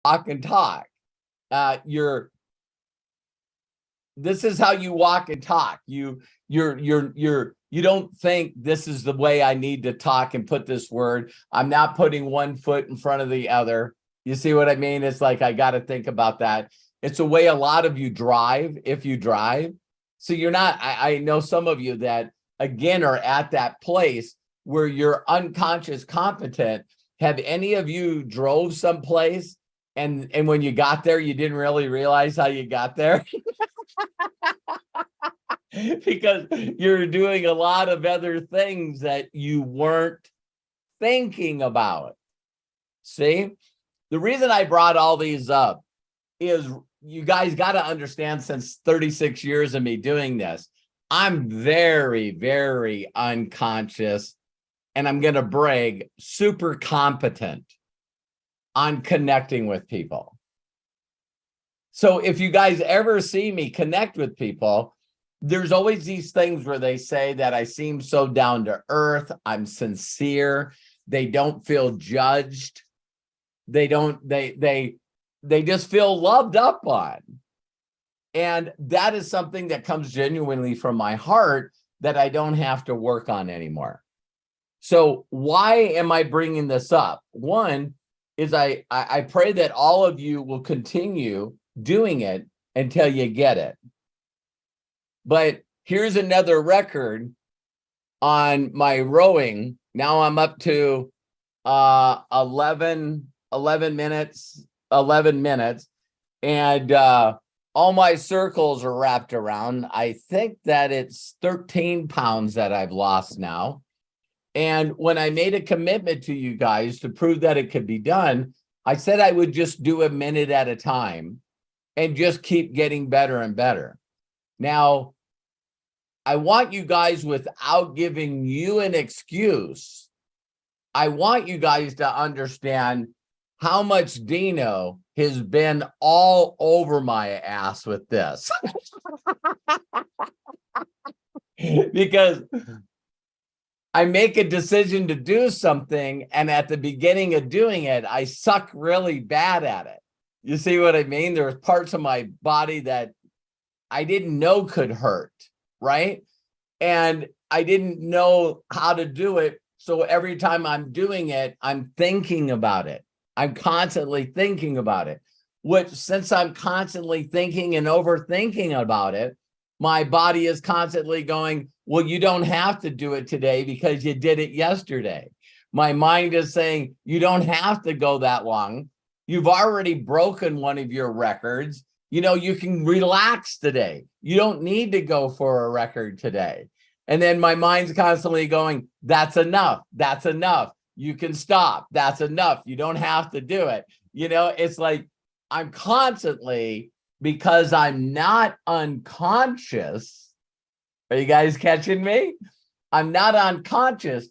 walk and talk. This is how you walk and talk. You don't think this is the way I need to talk and put this word. I'm not putting one foot in front of the other. You see what I mean? It's like, I got to think about that. It's the way a lot of you drive, if you drive. So you're not, I know some of you that, again, are at that place where you're unconscious competent. Have any of you drove someplace and when you got there, you didn't really realize how you got there? Because you're doing a lot of other things that you weren't thinking about. See, the reason I brought all these up is you guys got to understand, since 36 years of me doing this, I'm very, very unconscious, and I'm going to brag, super competent on connecting with people. So if you guys ever see me connect with people, there's always these things where they say that I seem so down to earth. I'm sincere. They don't feel judged. They just feel loved up on. And that is something that comes genuinely from my heart that I don't have to work on anymore. So why am I bringing this up? One is I pray that all of you will continue doing it until you get it. But here's another record on my rowing. Now I'm up to 11 minutes, and all my circles are wrapped around. I think that it's 13 pounds that I've lost now. And when I made a commitment to you guys to prove that it could be done, I said I would just do a minute at a time and just keep getting better and better. Now, I want you guys, without giving you an excuse, I want you guys to understand how much Dino has been all over my ass with this. Because I make a decision to do something, and at the beginning of doing it, I suck really bad at it. You see what I mean? There's parts of my body that I didn't know could hurt, right? And I didn't know how to do it. So every time I'm doing it, I'm thinking about it. I'm constantly thinking about it, which, since I'm constantly thinking and overthinking about it, my body is constantly going, well, you don't have to do it today because you did it yesterday. My mind is saying, you don't have to go that long. You've already broken one of your records. You know, you can relax today. You don't need to go for a record today. And then my mind's constantly going, that's enough. That's enough. You can stop. That's enough. You don't have to do it. You know, it's like I'm constantly, because I'm not unconscious. Are you guys catching me? I'm not unconscious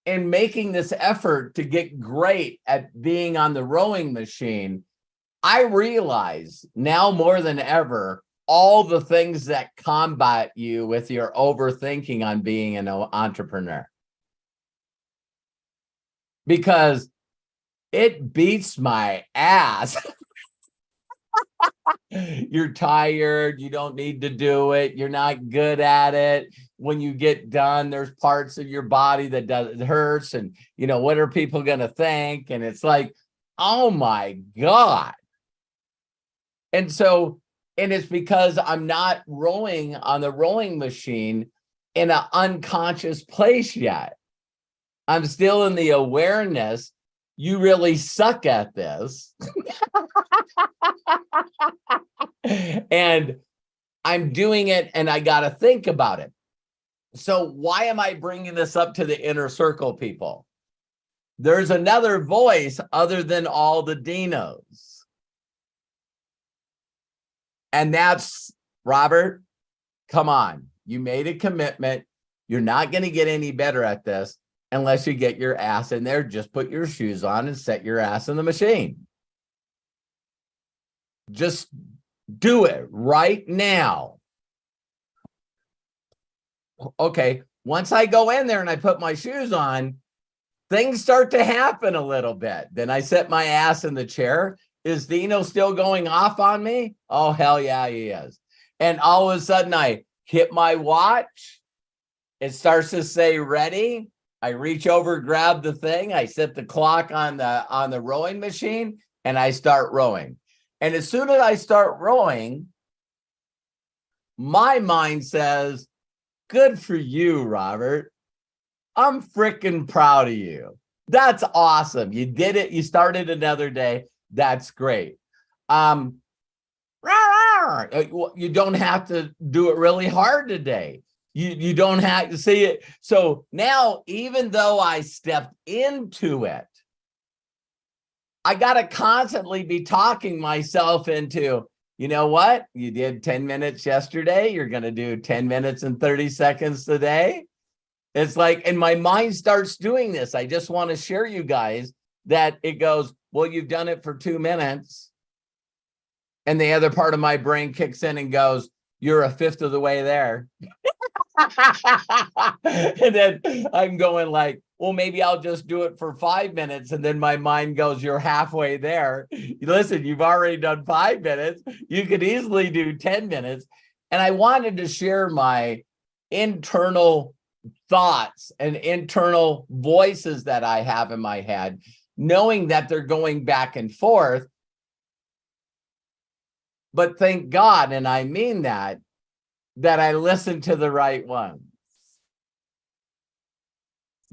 in making this effort to get great at being on the rowing machine. I realize now more than ever all the things that combat you with your overthinking on being an entrepreneur. Because it beats my ass. You're tired. You don't need to do it. You're not good at it. When you get done, there's parts of your body that it hurts. And, you know, what are people going to think? And it's like, oh my God. And so, and it's because I'm not rowing on the rowing machine in an unconscious place yet. I'm still in the awareness. You really suck at this. And I'm doing it, and I got to think about it. So why am I bringing this up to the inner circle, people? There's another voice other than all the Dinos. And that's, Robert, come on. You made a commitment. You're not going to get any better at this unless you get your ass in there. Just put your shoes on and set your ass in the machine. Just do it right now. Okay, once I go in there and I put my shoes on, things start to happen a little bit. Then I set my ass in the chair Is Dino still going off on me? Oh, hell yeah, he is. And all of a sudden I hit my watch. It starts to say ready. I reach over, grab the thing. I set the clock on the rowing machine and I start rowing. And as soon as I start rowing, my mind says, good for you, Robert. I'm freaking proud of you. That's awesome. You did it. You started another day. That's great. You don't have to do it really hard today. You don't have to see it. So now, even though I stepped into it, I got to constantly be talking myself into, you know what? You did 10 minutes yesterday. You're going to do 10 minutes and 30 seconds today. It's like, and my mind starts doing this. I just want to share you guys that it goes, well, you've done it for 2 minutes. And the other part of my brain kicks in and goes, you're a fifth of the way there. And then I'm going like, well, maybe I'll just do it for 5 minutes. And then my mind goes, you're halfway there. Listen, you've already done 5 minutes. You could easily do 10 minutes. And I wanted to share my internal thoughts and internal voices that I have in my head, knowing that they're going back and forth. But thank God, and I mean that I listen to the right ones.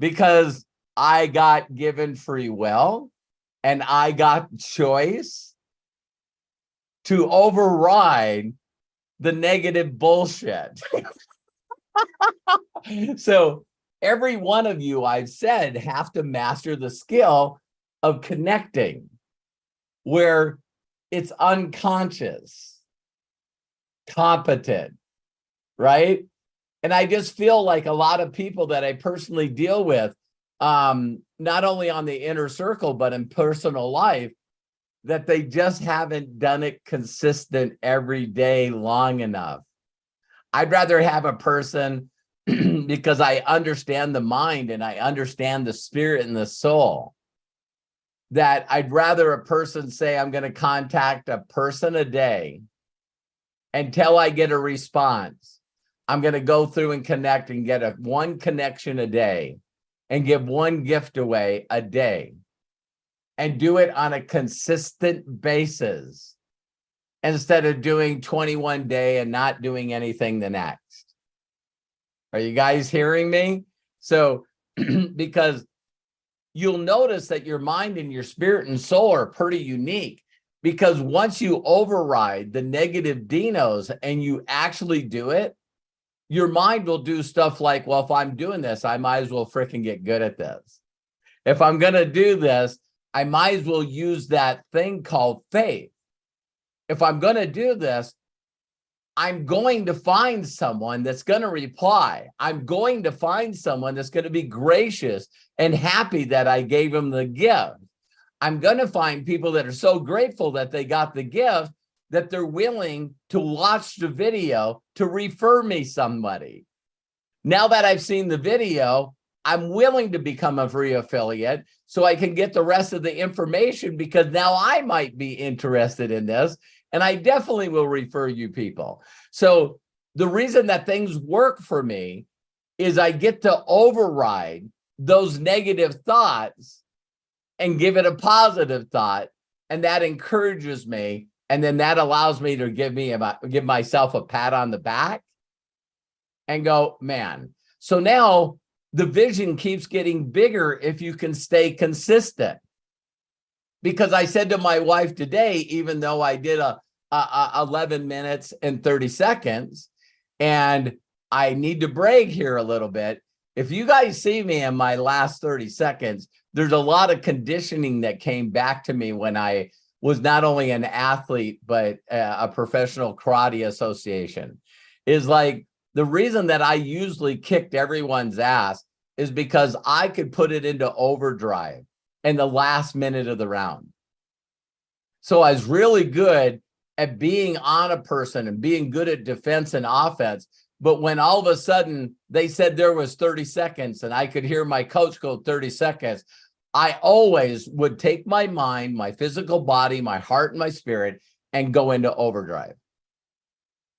Because I got given free will and I got choice to override the negative bullshit. So every one of you, I've said, have to master the skill of connecting where it's unconscious, competent, right? And I just feel like a lot of people that I personally deal with, not only on the inner circle, but in personal life, that they just haven't done it consistent every day long enough. I'd rather have a person because I understand the mind and I understand the spirit and the soul, that I'd rather a person say, I'm going to contact a person a day until I get a response. I'm going to go through and connect and get one connection a day and give one gift away a day and do it on a consistent basis instead of doing 21 day and not doing anything the next. Are you guys hearing me? So, because you'll notice that your mind and your spirit and soul are pretty unique, because once you override the negative dinos and you actually do it, your mind will do stuff like, well, if I'm doing this, I might as well freaking get good at this. If I'm going to do this, I might as well use that thing called faith. If I'm going to do this, I'm going to find someone that's going to reply. I'm going to find someone that's going to be gracious and happy that I gave them the gift. I'm going to find people that are so grateful that they got the gift that they're willing to watch the video to refer me somebody. Now that I've seen the video, I'm willing to become a free affiliate so I can get the rest of the information, because now I might be interested in this. And I definitely will refer you people. So the reason that things work for me is I get to override those negative thoughts and give it a positive thought. And that encourages me. And then that allows me to give myself a pat on the back and go, man. So now the vision keeps getting bigger if you can stay consistent. Because I said to my wife today, even though I did a 11 minutes and 30 seconds, and I need to brag here a little bit. If you guys see me in my last 30 seconds, there's a lot of conditioning that came back to me when I was not only an athlete, but a professional karate association. Is like the reason that I usually kicked everyone's ass is because I could put it into overdrive in the last minute of the round. So I was really good at being on a person and being good at defense and offense. But when all of a sudden they said there was 30 seconds and I could hear my coach go 30 seconds, I always would take my mind, my physical body, my heart, and my spirit and go into overdrive.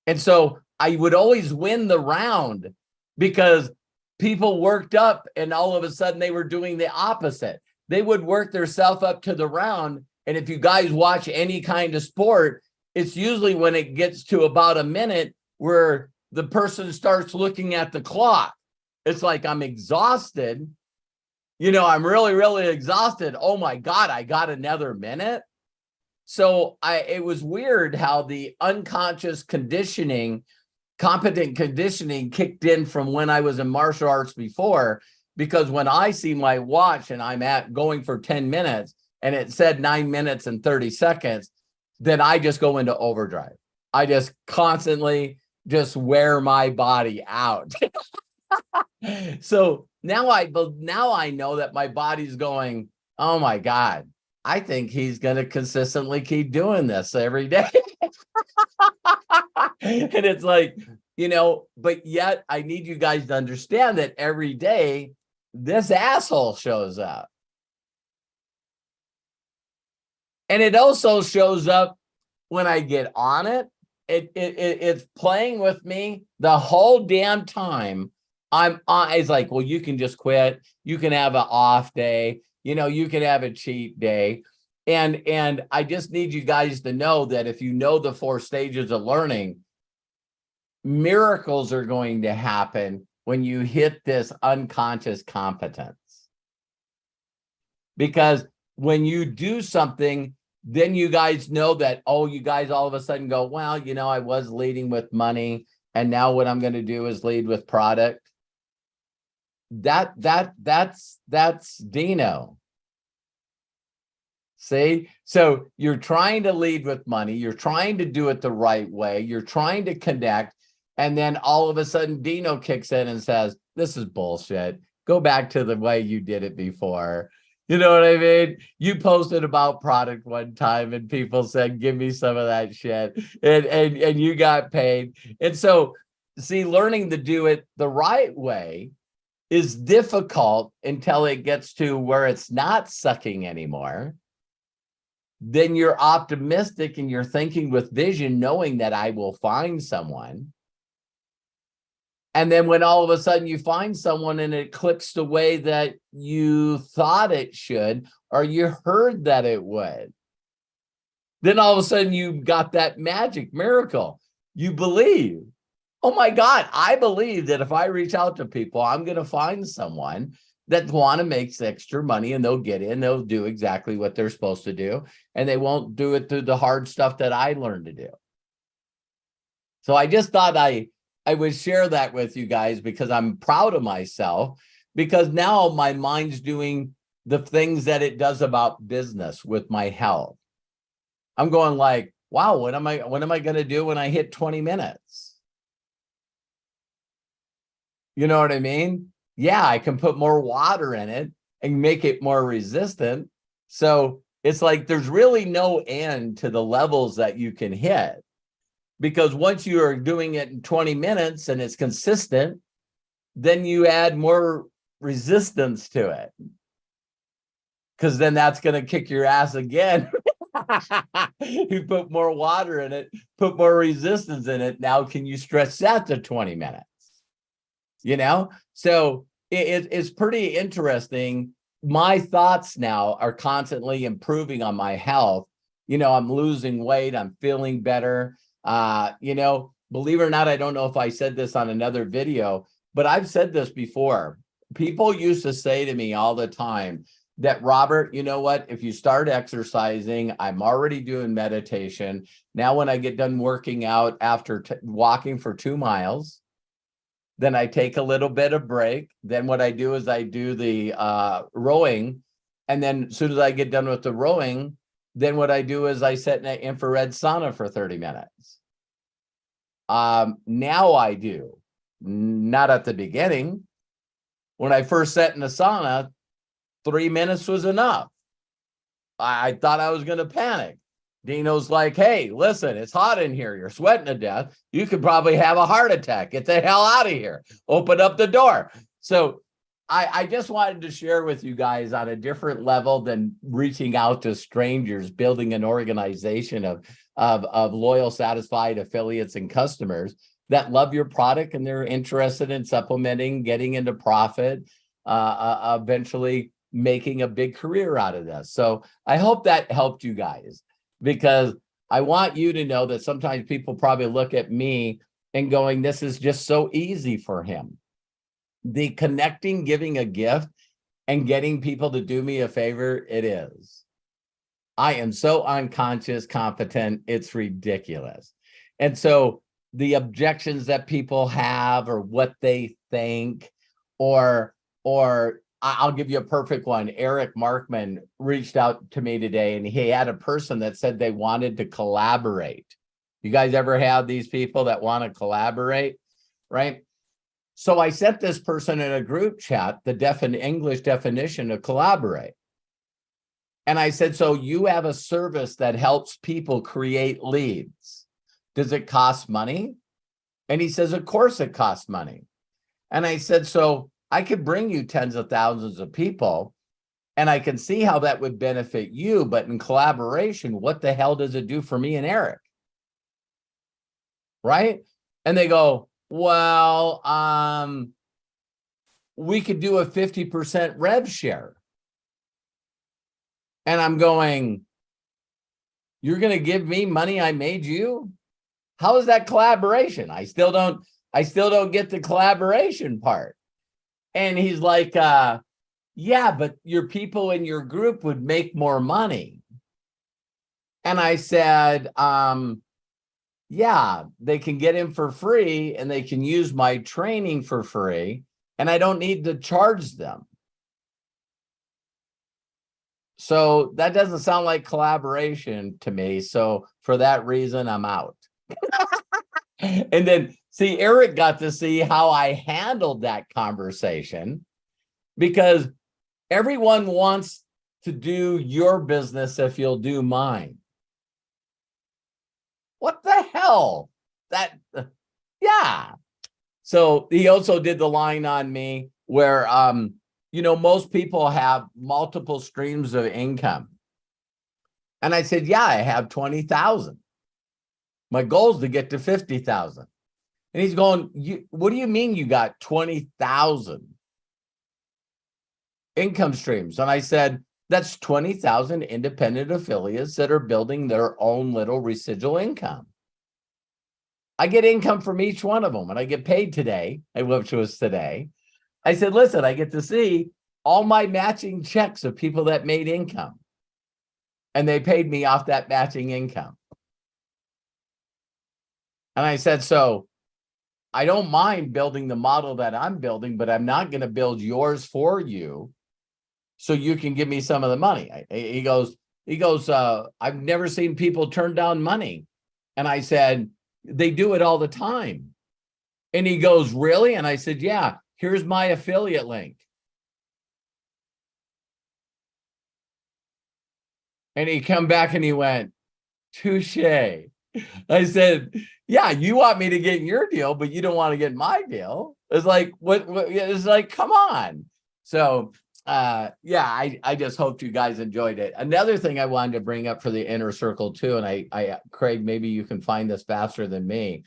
And so I would always win the round because people worked up and all of a sudden they were doing the opposite. They would work themselves up to the round. And if you guys watch any kind of sport, it's usually when it gets to about a minute where the person starts looking at the clock. It's like, I'm exhausted. I'm really, really exhausted. Oh my God, I got another minute. So it was weird how the unconscious conditioning, competent conditioning kicked in from when I was in martial arts before, because when I see my watch and I'm going for 10 minutes and it said 9 minutes and 30 seconds, then I just go into overdrive. I just constantly just wear my body out. So now I know that my body's going, oh my God, I think he's going to consistently keep doing this every day. And it's like, but yet I need you guys to understand that every day this asshole shows up. And it also shows up when I get on it. It's playing with me the whole damn time. I'm on. It's like, well, you can just quit. You can have an off day. You can have a cheat day. And I just need you guys to know that if you know the 4 stages of learning, miracles are going to happen when you hit this unconscious competence. Because when you do something, then you guys know that, you guys all of a sudden go, well, I was leading with money, and now what I'm going to do is lead with product. That's Dino. See? So you're trying to lead with money. You're trying to do it the right way. You're trying to connect. And then all of a sudden, Dino kicks in and says, this is bullshit. Go back to the way you did it before. You know what I mean? You posted about product one time and people said, give me some of that shit. And you got paid. And so, see, learning to do it the right way is difficult until it gets to where it's not sucking anymore. Then you're optimistic and you're thinking with vision, knowing that I will find someone. And then when all of a sudden you find someone and it clicks the way that you thought it should, or you heard that it would, then all of a sudden you got that magic miracle. You believe, oh my God, I believe that if I reach out to people, I'm going to find someone that want to make extra money, and they'll get in, they'll do exactly what they're supposed to do. And they won't do it through the hard stuff that I learned to do. So I just thought I would share that with you guys because I'm proud of myself, because now my mind's doing the things that it does about business with my health. I'm going like, wow, what am I going to do when I hit 20 minutes? You know what I mean? Yeah, I can put more water in it and make it more resistant. So it's like there's really no end to the levels that you can hit. Because once you are doing it in 20 minutes and it's consistent, then you add more resistance to it. Because then that's going to kick your ass again. You put more water in it, put more resistance in it. Now, can you stretch that to 20 minutes? So it's pretty interesting. My thoughts now are constantly improving on my health. I'm losing weight. I'm feeling better. Believe it or not, I don't know if I said this on another video, but I've said this before. People used to say to me all the time that, Robert, you know what? If you start exercising, I'm already doing meditation. Now, when I get done working out after walking for 2 miles, then I take a little bit of break. Then what I do is I do the rowing. And then as soon as I get done with the rowing, then what I do is I sit in an infrared sauna for 30 minutes. Now I do, not at the beginning. When I first sat in the sauna, 3 minutes was enough. I thought I was going to panic. Dino's like, hey, listen, it's hot in here. You're sweating to death. You could probably have a heart attack. Get the hell out of here. Open up the door. So I just wanted to share with you guys on a different level than reaching out to strangers, building an organization of loyal, satisfied affiliates and customers that love your product and they're interested in supplementing, getting into profit, eventually making a big career out of this. So I hope that helped you guys, because I want you to know that sometimes people probably look at me and going, this is just so easy for him. The connecting, giving a gift, and getting people to do me a favor, it is. I am so unconscious, competent, it's ridiculous. And so the objections that people have or what they think, or I'll give you a perfect one. Eric Markman reached out to me today, and he had a person that said they wanted to collaborate. You guys ever have these people that want to collaborate, right? So I sent this person in a group chat the English definition of collaborate. And I said, so you have a service that helps people create leads. Does it cost money? And he says, of course it costs money. And I said, so I could bring you tens of thousands of people, and I can see how that would benefit you. But in collaboration, what the hell does it do for me and Eric? Right? And they go, well, we could do a 50% rev share. And I'm going, you're going to give me money I made you? How is that collaboration? I still don't get the collaboration part. And he's like, yeah, but your people in your group would make more money. And I said, yeah, they can get in for free and they can use my training for free, and I don't need to charge them. So that doesn't sound like collaboration to me. So for that reason, I'm out. And then see, Eric got to see how I handled that conversation, because everyone wants to do your business if you'll do mine. What the hell? Yeah. So he also did the line on me where, most people have multiple streams of income. And I said, yeah, I have 20,000. My goal is to get to 50,000. And he's going, what do you mean you got 20,000 income streams? And I said, that's 20,000 independent affiliates that are building their own little residual income. I get income from each one of them, and I get paid today, which was today. I said, listen, I get to see all my matching checks of people that made income, and they paid me off that matching income. And I said, so I don't mind building the model that I'm building, but I'm not going to build yours for you so you can give me some of the money. He goes, I've never seen people turn down money. And I said, they do it all the time. And he goes, really? And I said, yeah, here's my affiliate link. And he come back and he went, touche. I said, yeah, you want me to get your deal, but you don't want to get my deal. It's like, what it's like, come on. So I just hoped you guys enjoyed it. Another thing I wanted to bring up for the inner circle too, and I Craig, maybe you can find this faster than me.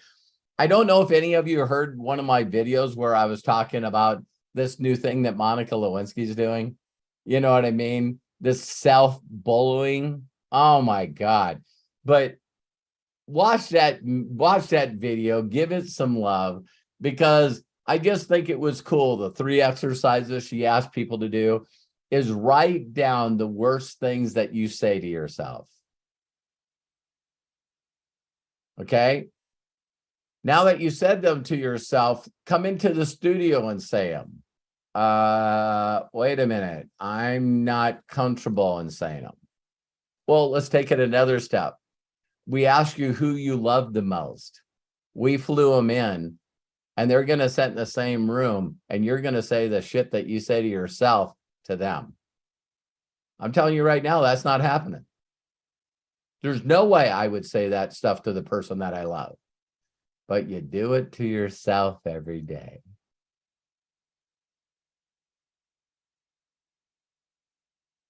I don't know if any of you heard one of my videos where I was talking about this new thing that Monica Lewinsky's doing. You know what I mean? This self-bullying. Oh my God. But watch that video, give it some love, because I just think it was cool. The 3 exercises she asked people to do is write down the worst things that you say to yourself. Okay? Now that you said them to yourself, come into the studio and say them. Wait a minute. I'm not comfortable in saying them. Well, let's take it another step. We ask you who you love the most. We flew them in, and they're going to sit in the same room, and you're going to say the shit that you say to yourself to them. I'm telling you right now, that's not happening. There's no way I would say that stuff to the person that I love. But you do it to yourself every day.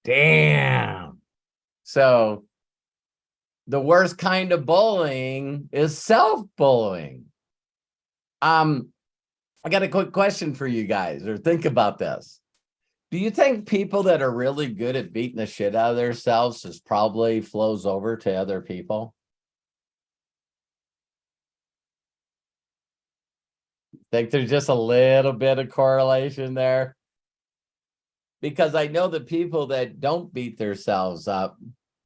Damn. So the worst kind of bullying is self-bullying. I got a quick question for you guys, or think about this. Do you think people that are really good at beating the shit out of themselves is probably flows over to other people? Think there's just a little bit of correlation there? Because I know the people that don't beat themselves up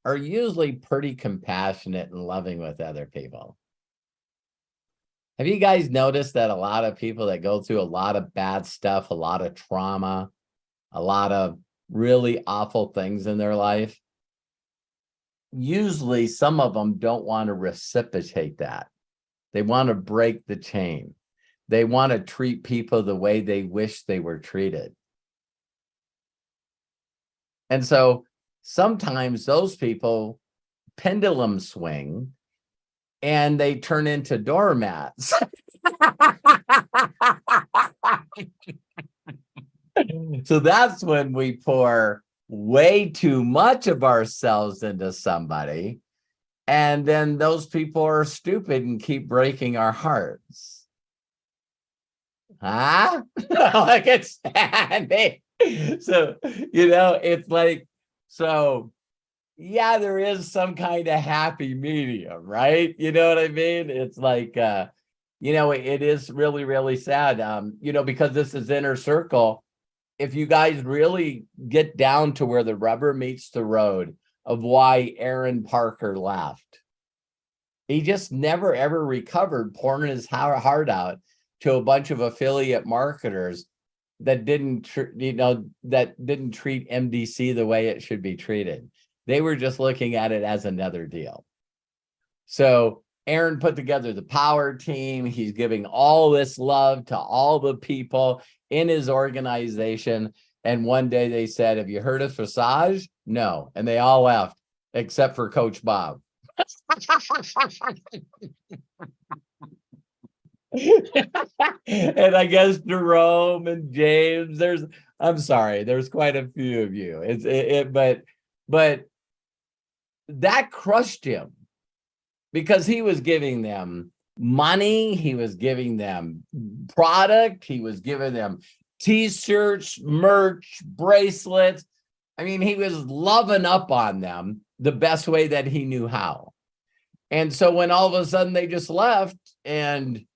are usually pretty compassionate and loving with other people. Have you guys noticed that a lot of people that go through a lot of bad stuff, a lot of trauma, a lot of really awful things in their life, usually some of them don't want to reciprocate that. They want to break the chain. They want to treat people the way they wish they were treated. And so sometimes those people pendulum swing and they turn into doormats. So that's when we pour way too much of ourselves into somebody. And then those people are stupid and keep breaking our hearts. Huh? Like it's Sandy. So, it's like, so yeah, there is some kind of happy medium, right? You know what I mean? It's like, it is really, really sad, because this is inner circle. If you guys really get down to where the rubber meets the road of why Aaron Parker left, he just never, ever recovered pouring his heart out to a bunch of affiliate marketers that didn't treat MDC the way it should be treated. They were just looking at it as another deal. So Aaron put together the power team. He's giving all this love to all the people in his organization. And one day they said, "Have you heard of Visage?" No. And they all left, except for Coach Bob. And I guess Jerome and James, I'm sorry, there's quite a few of you. But that crushed him because he was giving them money, he was giving them product, he was giving them t-shirts, merch, bracelets. I mean, he was loving up on them the best way that he knew how. And so when all of a sudden they just left, and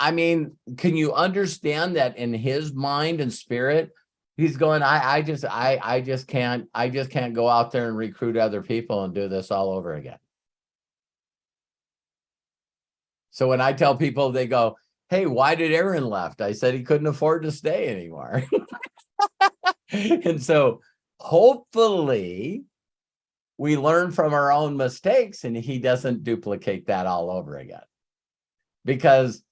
I mean, can you understand that in his mind and spirit, he's going, I just can't go out there and recruit other people and do this all over again. So when I tell people, they go, "Hey, why did Aaron left?" I said he couldn't afford to stay anymore. And so hopefully we learn from our own mistakes and he doesn't duplicate that all over again. Because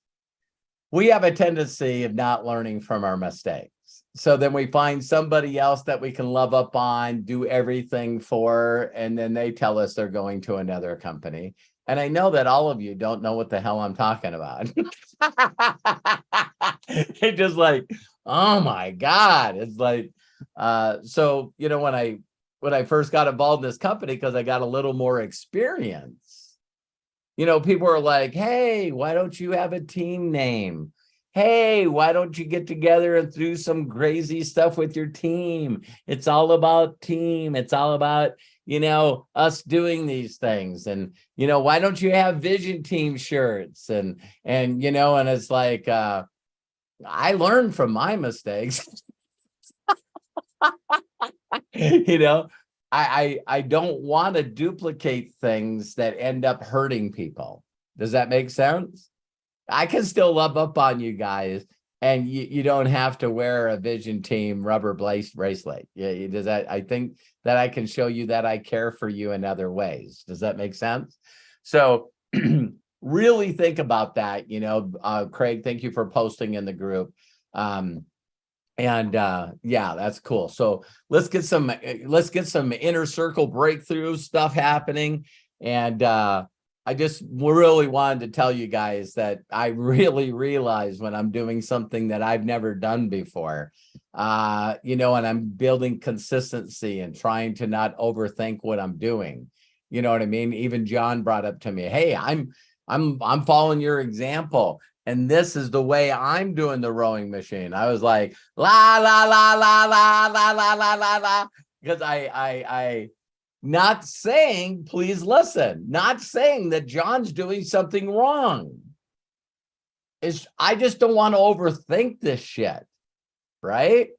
we have a tendency of not learning from our mistakes. So then we find somebody else that we can love up on, do everything for, and then they tell us they're going to another company. And I know that all of you don't know what the hell I'm talking about. It's just like, oh my God. It's like, so, when I first got involved in this company, because I got a little more experience, people are like, "Hey, why don't you have a team name? Hey, why don't you get together and do some crazy stuff with your team? It's all about team. It's all about, us doing these things. And, why don't you have vision team shirts?" And it's like, I learned from my mistakes. I don't want to duplicate things that end up hurting people. Does that make sense? I can still love up on you guys, and you don't have to wear a vision team rubber bracelet. Yeah, does that? I think that I can show you that I care for you in other ways. Does that make sense? So really think about that. Craig, thank you for posting in the group. Yeah, that's cool. So let's get some inner circle breakthrough stuff happening. And I just really wanted to tell you guys that I really realize when I'm doing something that I've never done before, and I'm building consistency and trying to not overthink what I'm doing. You know what I mean? Even John brought up to me, hey, I'm following your example. And this is the way I'm doing the rowing machine. I was like, la, la, la, la, la, la, la, la, la, la. Because I not saying, please listen, not saying that John's doing something wrong. I just don't want to overthink this shit, right?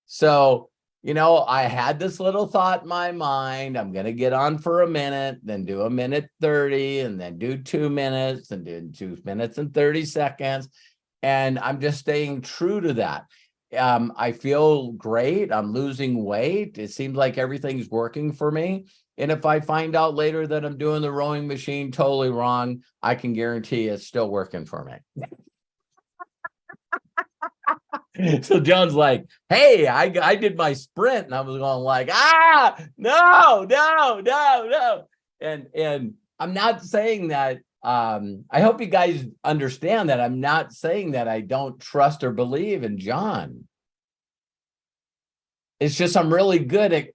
So, I had this little thought in my mind. I'm going to get on for a minute, then do a minute 30, and then do 2 minutes, and do 2 minutes and 30 seconds. And I'm just staying true to that. I feel great. I'm losing weight. It seems like everything's working for me. And if I find out later that I'm doing the rowing machine totally wrong, I can guarantee it's still working for me. So John's like, hey, I did my sprint, and I was going like, no. And I'm not saying that, I hope you guys understand that I'm not saying that I don't trust or believe in John. It's just I'm really good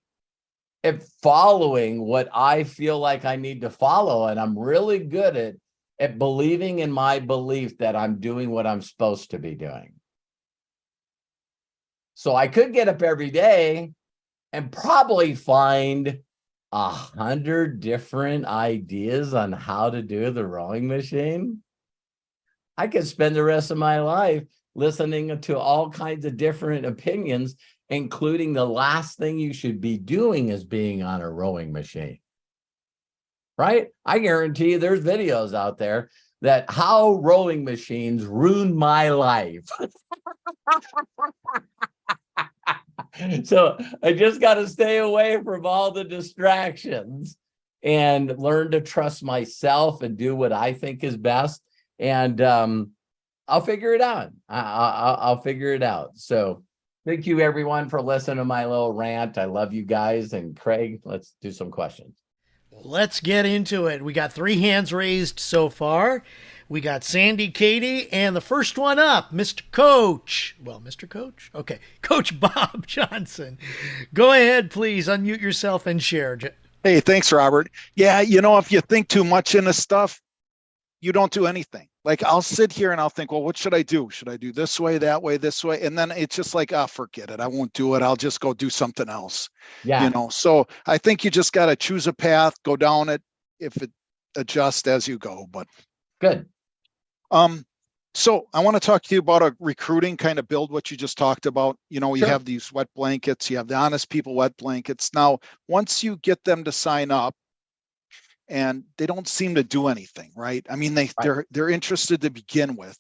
at following what I feel like I need to follow. And I'm really good at believing in my belief that I'm doing what I'm supposed to be doing. So I could get up every day and probably find 100 different ideas on how to do the rowing machine. I could spend the rest of my life listening to all kinds of different opinions, including the last thing you should be doing is being on a rowing machine. Right? I guarantee you there's videos out there that how rowing machines ruined my life. So I just got to stay away from all the distractions and learn to trust myself and do what I think is best. And I'll figure it out. I'll figure it out. So thank you, everyone, for listening to my little rant. I love you guys. And Craig, let's do some questions. Let's get into it. We got 3 hands raised so far. We got Sandy, Katie, and the first one up, Mr. Coach. Well, Mr. Coach? Okay. Coach Bob Johnson. Go ahead, please. Unmute yourself and share. Hey, thanks, Robert. Yeah, if you think too much into stuff, you don't do anything. Like I'll sit here and I'll think, well, what should I do? Should I do this way, that way, this way? And then it's just like, forget it. I won't do it. I'll just go do something else. Yeah. So I think you just got to choose a path, go down it, if it adjusts as you go. But good. So I want to talk to you about a recruiting, kind of build what you just talked about. You Sure. have these wet blankets, you have the honest people wet blankets. Now, once you get them to sign up, and they don't seem to do anything, right? I mean, they're interested to begin with.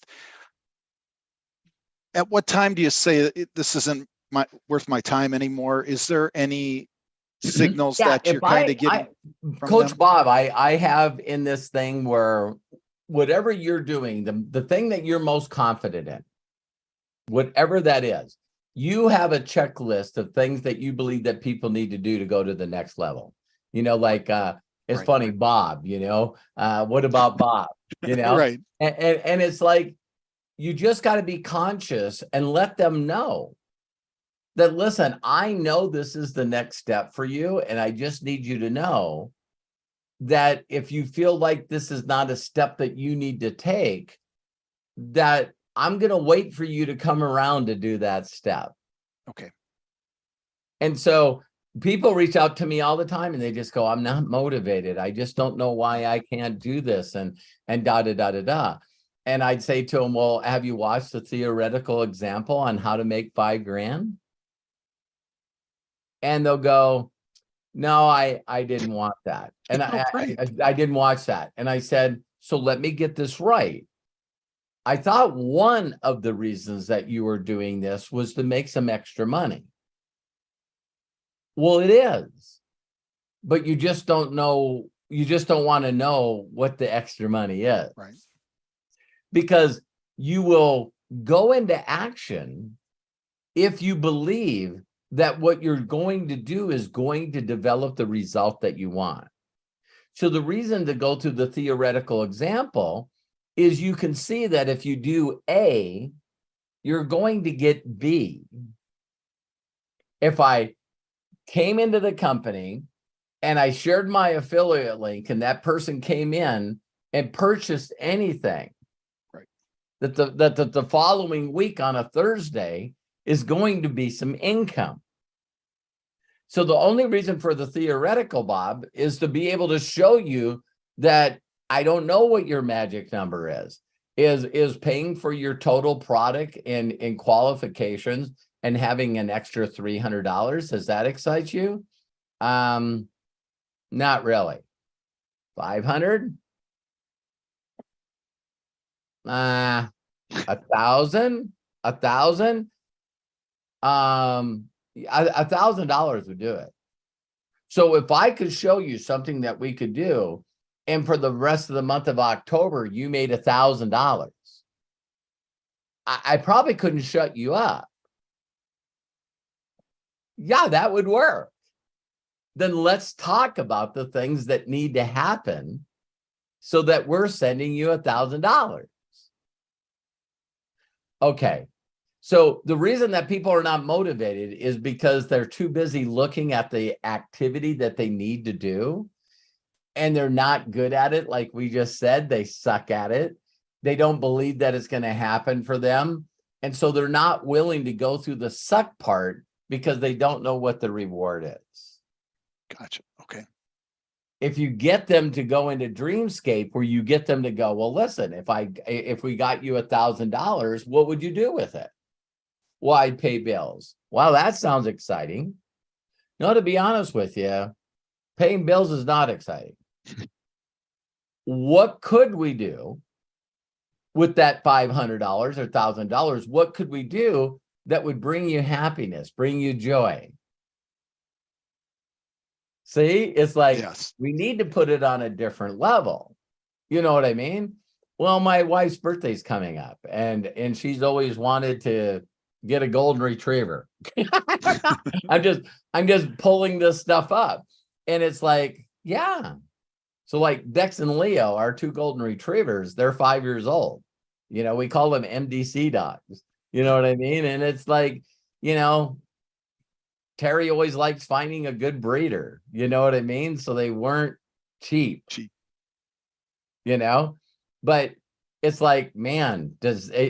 At what time do you say this isn't worth my time anymore? Is there any signals that you're kind of getting from Coach them? Bob, I have in this thing where whatever you're doing, the thing that you're most confident in, whatever that is, you have a checklist of things that you believe that people need to do to go to the next level. It's right. Funny, Bob, what about Bob? Right. And it's like, you just got to be conscious and let them know that, listen, I know this is the next step for you. And I just need you to know that if you feel like this is not a step that you need to take, that I'm going to wait for you to come around to do that step. Okay. And so people reach out to me all the time and they just go, I'm not motivated. I just don't know why I can't do this. And da, da, da, da, da. And I'd say to them, well, have you watched the theoretical example on how to make $5,000? And they'll go, no, I didn't want that. And I didn't watch that. And I said, so let me get this right. I thought one of the reasons that you were doing this was to make some extra money. Well, it is, but you just don't know. You just don't want to know what the extra money is. Right. Because you will go into action if you believe that what you're going to do is going to develop the result that you want. So the reason to go to the theoretical example is you can see that if you do A, you're going to get B. If I came into the company and I shared my affiliate link and that person came in and purchased anything, Right, that the following week on a Thursday is going to be some income. So the only reason for the theoretical, Bob, is to be able to show you that I don't know what your magic number is paying for your total product in qualifications and having an extra $300. Does that excite you? Not really. 500? 1,000? 1,000? $1,000 would do it. So if I could show you something that we could do, and for the rest of the month of October, you made $1,000, I probably couldn't shut you up. Yeah, that would work. Then let's talk about the things that need to happen so that we're sending you $1,000. Okay. So the reason that people are not motivated is because they're too busy looking at the activity that they need to do, and they're not good at it. Like we just said, they suck at it. They don't believe that it's going to happen for them. And so they're not willing to go through the suck part because they don't know what the reward is. gotcha. Okay. If you get them to go into Dreamscape, where you get them to go, well, listen, if we got you $1,000, what would you do with it? Well, I'd pay bills. Wow, that sounds exciting. No, to be honest with you, paying bills is not exciting. What could we do with that $500 or $1,000? What could we do that would bring you happiness, bring you joy? See, it's like, Yes. we need to put it on a different level. You know what I mean? Well, my wife's birthday's coming up, and she's always wanted to get a golden retriever. I'm just pulling this stuff up. And it's like, yeah. So like Dex and Leo, our two golden retrievers, they're 5 years old. You know, we call them MDC dogs. You know what I mean? And it's like, you know, Terry always likes finding a good breeder. You know what I mean? So they weren't cheap. You know, but it's like, man,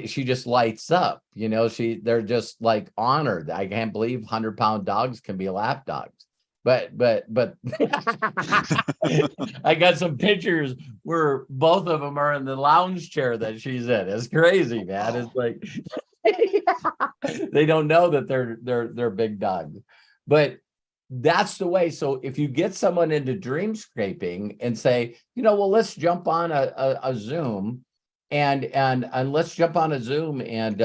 she just lights up, you know, they're just like honored. I can't believe 100-pound dogs can be lap dogs. But I got some pictures where both of them are in the lounge chair that she's in. It's crazy, man. It's like they don't know that they're big dogs. But that's the way. So if you get someone into dreamscaping and say, you know, well, let's jump on a Zoom and let's jump on a Zoom and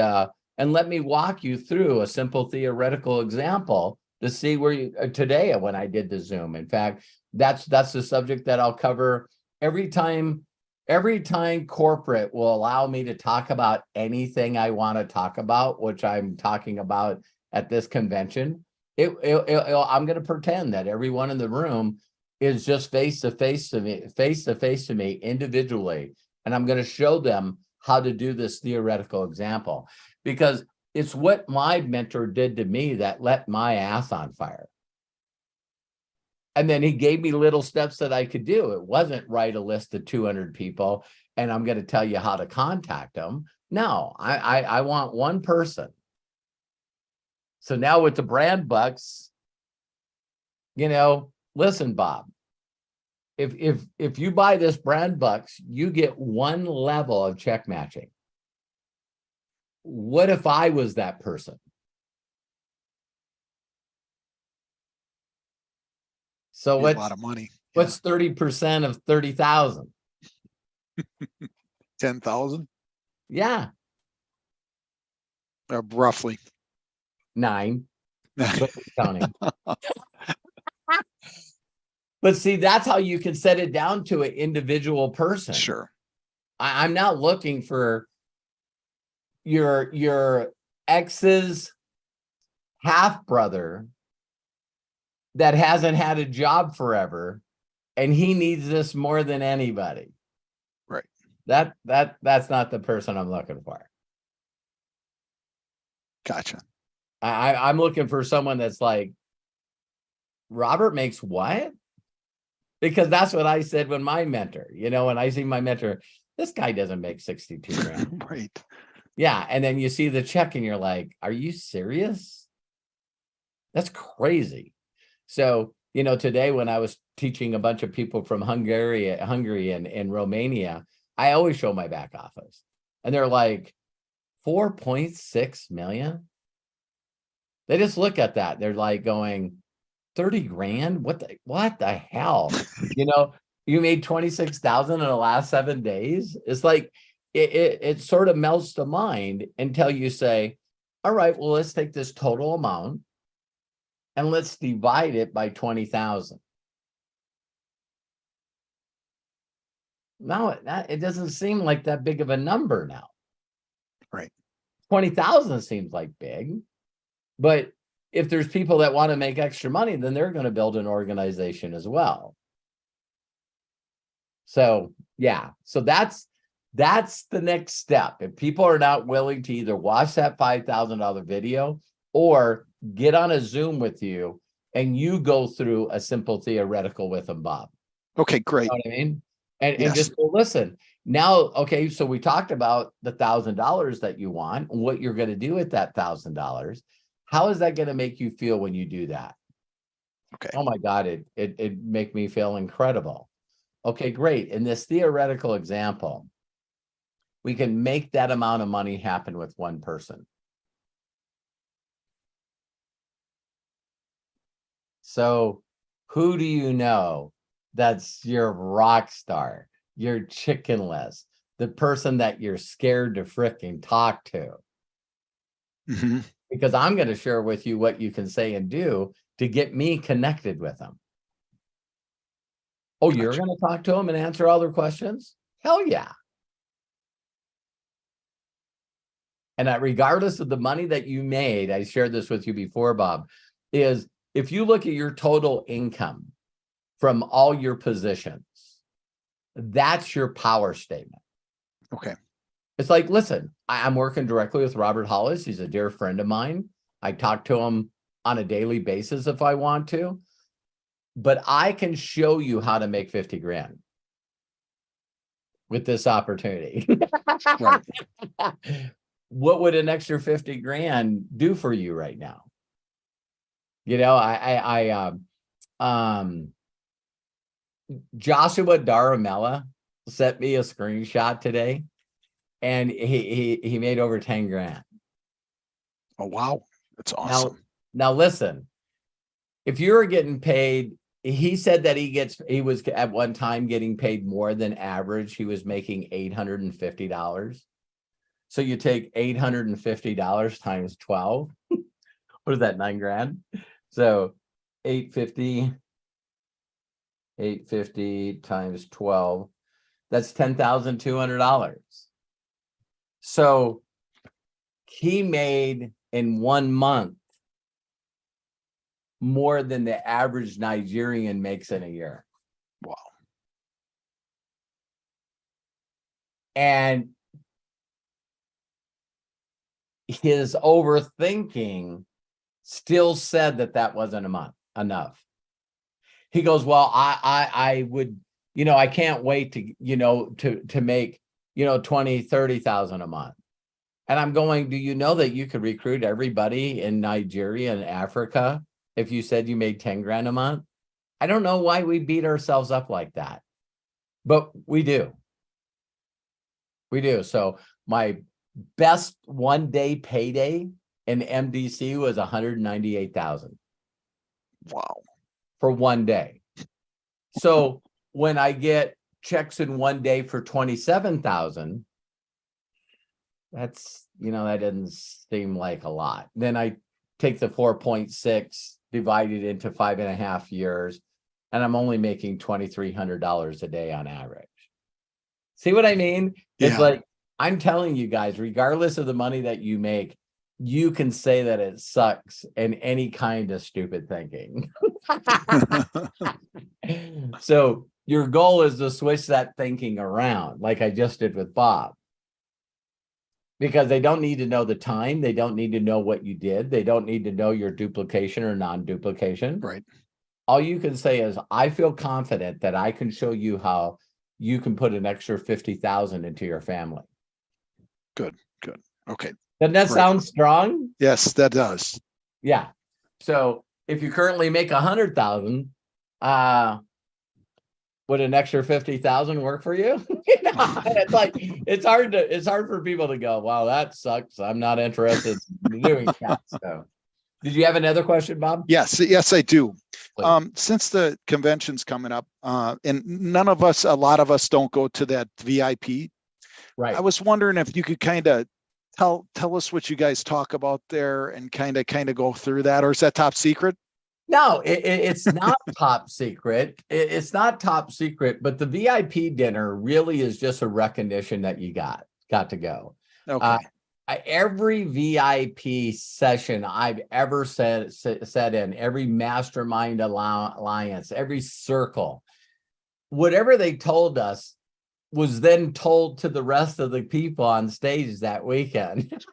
let me walk you through a simple theoretical example to see where you today when I did the Zoom. In fact, that's the subject that I'll cover every time corporate will allow me to talk about anything I want to talk about, which I'm talking about at this convention. I'm going to pretend that everyone in the room is just face to face to me individually. And I'm going to show them how to do this theoretical example, because it's what my mentor did to me that let my ass on fire. And then he gave me little steps that I could do. It wasn't write a list of 200 people and I'm going to tell you how to contact them. No, I want one person. So now with the brand bucks, you know, listen, Bob, if you buy this brand bucks, you get one level of check matching. What if I was that person? So a lot of money. What's 30% of 30,000? 10,000? Yeah. Roughly. 9. Counting. But see, that's how you can set it down to an individual person. Sure. I'm not looking for your ex's half brother that hasn't had a job forever and he needs this more than anybody. Right. That's not the person I'm looking for. Gotcha. I'm looking for someone that's like, Robert makes what? Because that's what I said when my mentor, when I see my mentor, this guy doesn't make 62 grand. Right. Yeah. And then you see the check and you're like, are you serious? That's crazy. So, today when I was teaching a bunch of people from Hungary and Romania, I always show my back office. And they're like, 4.6 million? They just look at that. They're like going, 30 grand? What the hell? You made 26,000 in the last 7 days. It's like, it sort of melts the mind until you say, all right, well, let's take this total amount and let's divide it by 20,000. Now it doesn't seem like that big of a number now. Right. 20,000 seems like big, but if there's people that want to make extra money, then they're going to build an organization as well. So yeah, so that's the next step. If people are not willing to either watch that $5,000 video or get on a Zoom with you and you go through a simple theoretical with them, Bob. Okay, great. You know what I mean? And Yes. just go listen. Now, okay, so we talked about the $1,000 that you want and what you're going to do with that $1,000. How is that going to make you feel when you do that? Okay. Oh my God, it make me feel incredible. Okay, great. In this theoretical example, we can make that amount of money happen with one person. So who do you know that's your rock star, your chicken list, the person that you're scared to fricking talk to? Mm-hmm. Because I'm going to share with you what you can say and do to get me connected with them. Oh, you're going to talk to them and answer all their questions? Hell yeah. And that regardless of the money that you made, I shared this with you before, Bob, is if you look at your total income from all your positions, that's your power statement. Okay. It's like, listen, I'm working directly with Robert Hollis. He's a dear friend of mine. I talk to him on a daily basis if I want to, but I can show you how to make 50 grand with this opportunity. Right. What would an extra 50 grand do for you right now? Joshua Daramella sent me a screenshot today, and he made over 10 grand. Oh, wow. That's awesome. Now listen, if you're getting paid, he said that he was at one time getting paid more than average. He was making $850. So you take $850 times 12. What is that, 9 grand? So 850 times 12, that's $10,200. So he made in 1 month more than the average Nigerian makes in a year. Wow. And his overthinking still said that wasn't enough. He goes, well, I would, I can't wait to make, 20, 30,000 a month. And I'm going, do you know that you could recruit everybody in Nigeria and Africa if you said you made 10 grand a month? I don't know why we beat ourselves up like that, but we do. We do. So my best one-day payday in MDC was 198,000. Wow. For 1 day. So when I get checks in 1 day for 27,000, that's, that doesn't seem like a lot. Then I take the 4.6 divided into 5.5 years, and I'm only making $2,300 a day on average. See what I mean? It's Yeah. like, I'm telling you guys, regardless of the money that you make you can say that it sucks in any kind of stupid thinking. So your goal is to switch that thinking around, like I just did with Bob. Because they don't need to know the time. They don't need to know what you did. They don't need to know your duplication or non-duplication. Right. All you can say is, I feel confident that I can show you how you can put an extra 50,000 into your family. Good. Okay. Doesn't that Great. sound strong? Yes, that does. Yeah. So if you currently make 100,000, would an extra 50,000 work for you? It's like, it's hard for people to go, wow, that sucks. I'm not interested in doing that. So did you have another question, Bob? Yes, I do. Please. Since the convention's coming up, and a lot of us don't go to that VIP. Right. I was wondering if you could kind of tell us what you guys talk about there and kind of go through that, or is that top secret? No, it's not top secret. It's not top secret, but the VIP dinner really is just a recognition that you got to go. Okay. Every VIP session I've ever said in, every mastermind alliance, every circle, whatever they told us was then told to the rest of the people on stage that weekend.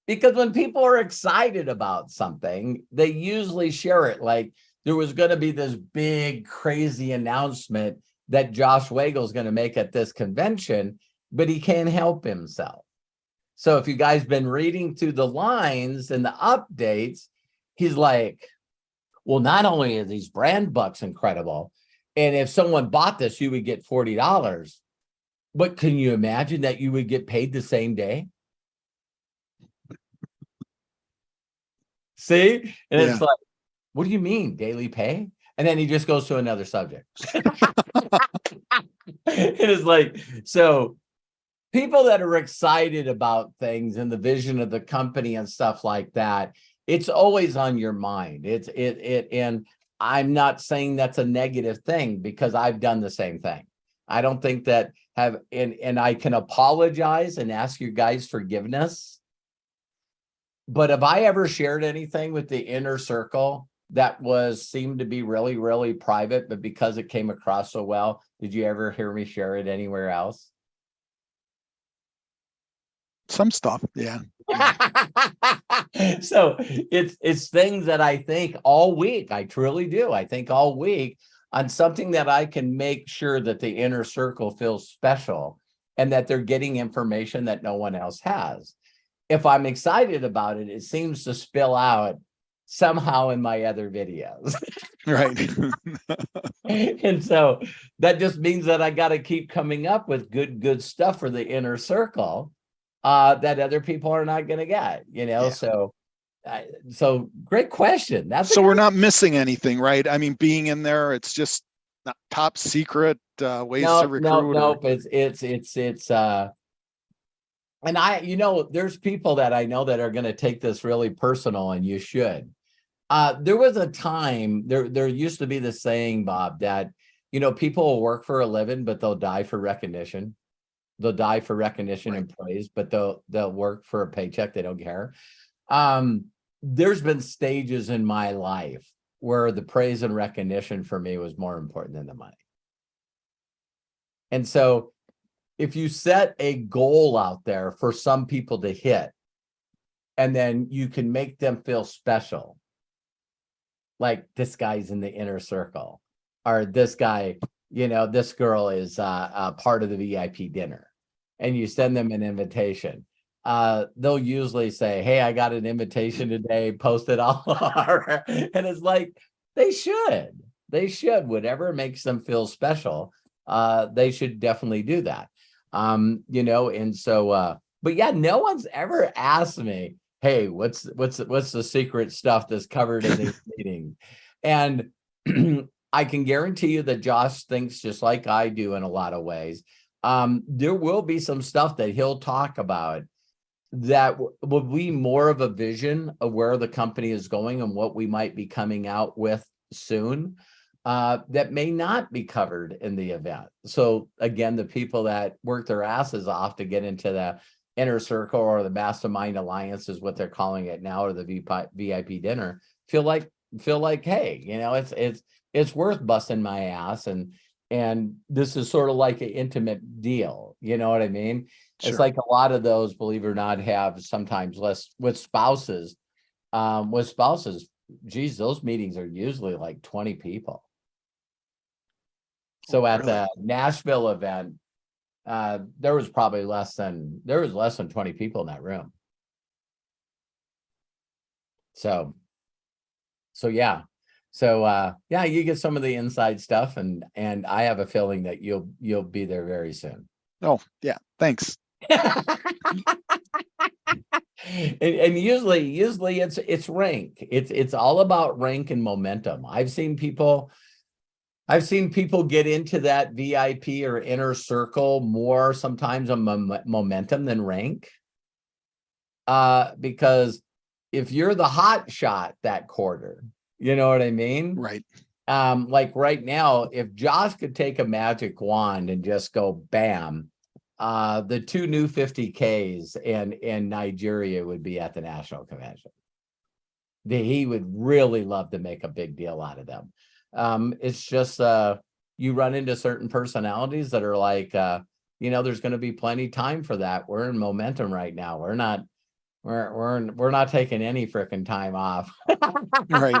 Because when people are excited about something, they usually share it. Like there was going to be this big, crazy announcement that Josh Weigel's going to make at this convention, but he can't help himself. So if you guys been reading through the lines and the updates, he's like, well, not only are these brand bucks incredible, and if someone bought this, you would get $40, but can you imagine that you would get paid the same day? See? And it's like, what do you mean, daily pay? And then he just goes to another subject. It is like, so people that are excited about things and the vision of the company and stuff like that, it's always on your mind. And I'm not saying that's a negative thing, because I've done the same thing. I don't think that and I can apologize and ask you guys forgiveness. But have I ever shared anything with the inner circle that seemed to be really, really private, but because it came across so well, did you ever hear me share it anywhere else? Some stuff, yeah. So it's things that I think all week. I truly do. I think all week on something that I can make sure that the inner circle feels special and that they're getting information that no one else has. If I'm excited about it, it seems to spill out somehow in my other videos. Right. And so that just means that I got to keep coming up with good stuff for the inner circle that other people are not going to get, Yeah. So great question. So we're not missing anything, right? I mean, being in there, it's just not top secret ways to recruit. No, it's and there's people that I know that are going to take this really personal, and you should. There was a time there used to be the saying, Bob, that, people will work for a living, but they'll die for recognition. They'll die for recognition Right. and praise, but they'll work for a paycheck. They don't care. There's been stages in my life where the praise and recognition for me was more important than the money. And so if you set a goal out there for some people to hit, and then you can make them feel special, like this guy's in the inner circle, or this guy, this girl is a part of the VIP dinner, and you send them an invitation, they'll usually say, hey, I got an invitation today, post it all over. And it's like, they should, whatever makes them feel special, they should definitely do that. And so, but yeah, no one's ever asked me, hey, what's the secret stuff that's covered in these meetings? And I can guarantee you that Josh thinks just like I do in a lot of ways. There will be some stuff that he'll talk about that will be more of a vision of where the company is going and what we might be coming out with soon. That may not be covered in the event. So again, the people that work their asses off to get into inner circle or the mastermind alliance is what they're calling it now, or the VIP dinner, feel like, hey, it's worth busting my ass, and this is sort of like an intimate deal. You know what I mean? Sure. It's like a lot of those, believe it or not, have sometimes less with spouses. Geez, those meetings are usually like 20 people. So at the Nashville event, there was less than 20 people in that room. So yeah. So you get some of the inside stuff, and I have a feeling that you'll be there very soon. Oh, yeah. Thanks. And usually it's rank. It's all about rank and momentum. I've seen people get into that VIP or inner circle more sometimes on momentum than rank. Because if you're the hot shot that quarter, you know what I mean? Right. Like right now, if Josh could take a magic wand and just go bam, the 2 new 50Ks in Nigeria would be at the national convention. He would really love to make a big deal out of them. It's just you run into certain personalities that are like, there's going to be plenty time for that. We're in momentum right now. We're not taking any freaking time off. Right.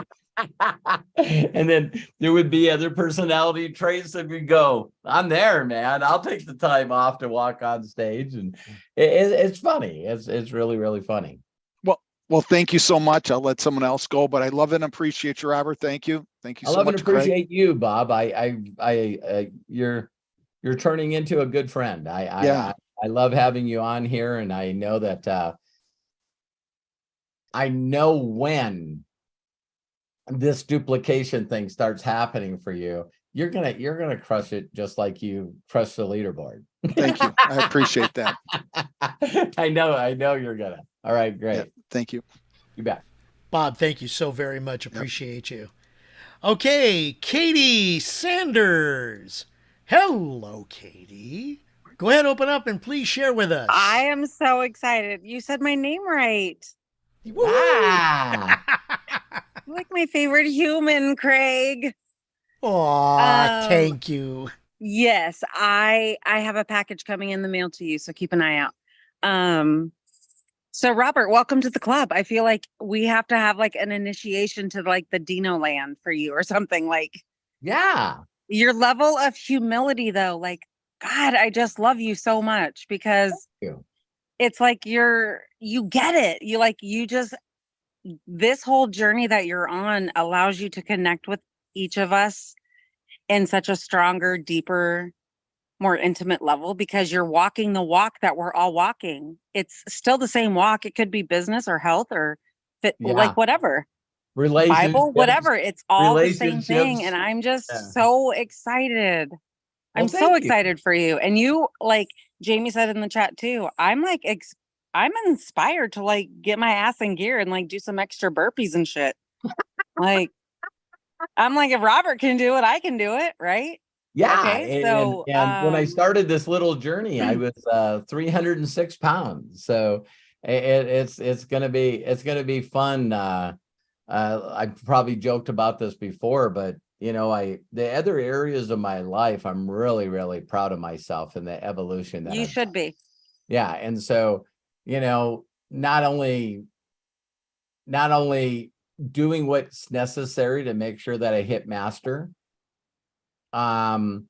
And then there would be other personality traits that would go, I'm there, man. I'll take the time off to walk on stage. And it's funny. It's really, really funny. Well, thank you so much. I'll let someone else go, but I love and appreciate you, Robert. Thank you. Thank you so much. I love and appreciate you, Bob. You're turning into a good friend. I love having you on here, and I know that I know when this duplication thing starts happening for you, you're gonna crush it just like you crushed the leaderboard. Thank you. I appreciate that. I know you're gonna. All right, great. Yep, thank you. You bet. Bob, thank you so very much. Appreciate you. Okay, Katie Sanders. Hello, Katie. Go ahead, open up, and please share with us. I am so excited. You said my name right. Ah. You're like my favorite human, Craig. Aw, thank you. Yes, I have a package coming in the mail to you, so keep an eye out. So Robert, welcome to the club. I feel like we have to have like an initiation to like the Dino land for you or something. Like, Yeah. Your level of humility though, like, God, I just love you so much because it's like you get it. This whole journey that you're on allows you to connect with each of us in such a stronger, deeper, more intimate level because you're walking the walk that we're all walking. It's still the same walk. It could be business or health or fit, like whatever. Bible, whatever. It's all the same thing. And I'm just so excited. I'm so excited for you. And you, like Jamie said in the chat too, I'm like, I'm inspired to like get my ass in gear and like do some extra burpees and shit. Like, I'm like, if Robert can do it, I can do it. Right. Yeah. Okay, and when I started this little journey, I was 306 pounds. So it's gonna be fun. I probably joked about this before, but the other areas of my life, I'm really, really proud of myself and the evolution that you should be. Yeah. And so, not only doing what's necessary to make sure that I hit master, and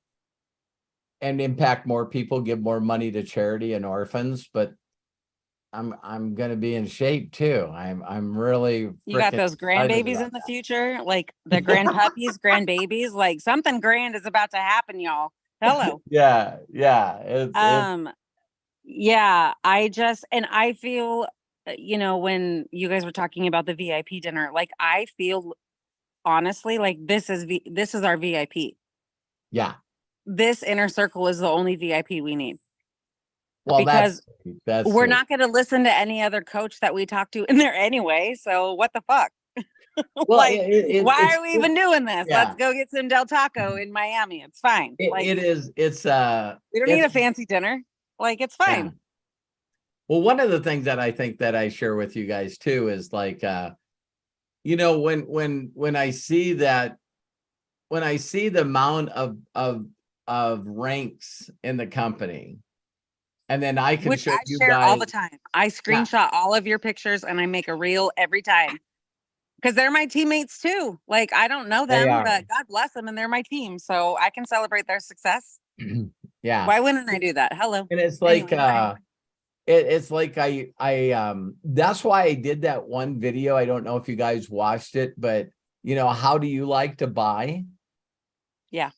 impact more people, give more money to charity and orphans, but I'm gonna be in shape too. I'm really. You got those grandbabies in the future, like the grandpuppies, grandbabies, like something grand is about to happen, y'all. Hello. Yeah. I feel, when you guys were talking about the VIP dinner, like I feel honestly like this is our VIP. Yeah. This inner circle is the only VIP we need. Well, because that's we're not going to listen to any other coach that we talk to in there anyway. So what the fuck? Well, like, why are we even doing this? Yeah. Let's go get some Del Taco in Miami. It's fine. We don't need a fancy dinner. Like, it's fine. Well, one of the things that I think that I share with you guys too is like, you know, when I see that, when I see the amount of ranks in the company, and then I can Which show I you share all the guys. time. I screenshot all of your pictures and I make a reel every time because they're my teammates too. Like I don't know They them, are. but God bless them and they're my team. So I can celebrate their success. Yeah. Why wouldn't I do that? Hello. And it's like, Anyway. it's like that's why I did that one video. I don't know if you guys watched it, but you know, how do you like to buy? Yeah.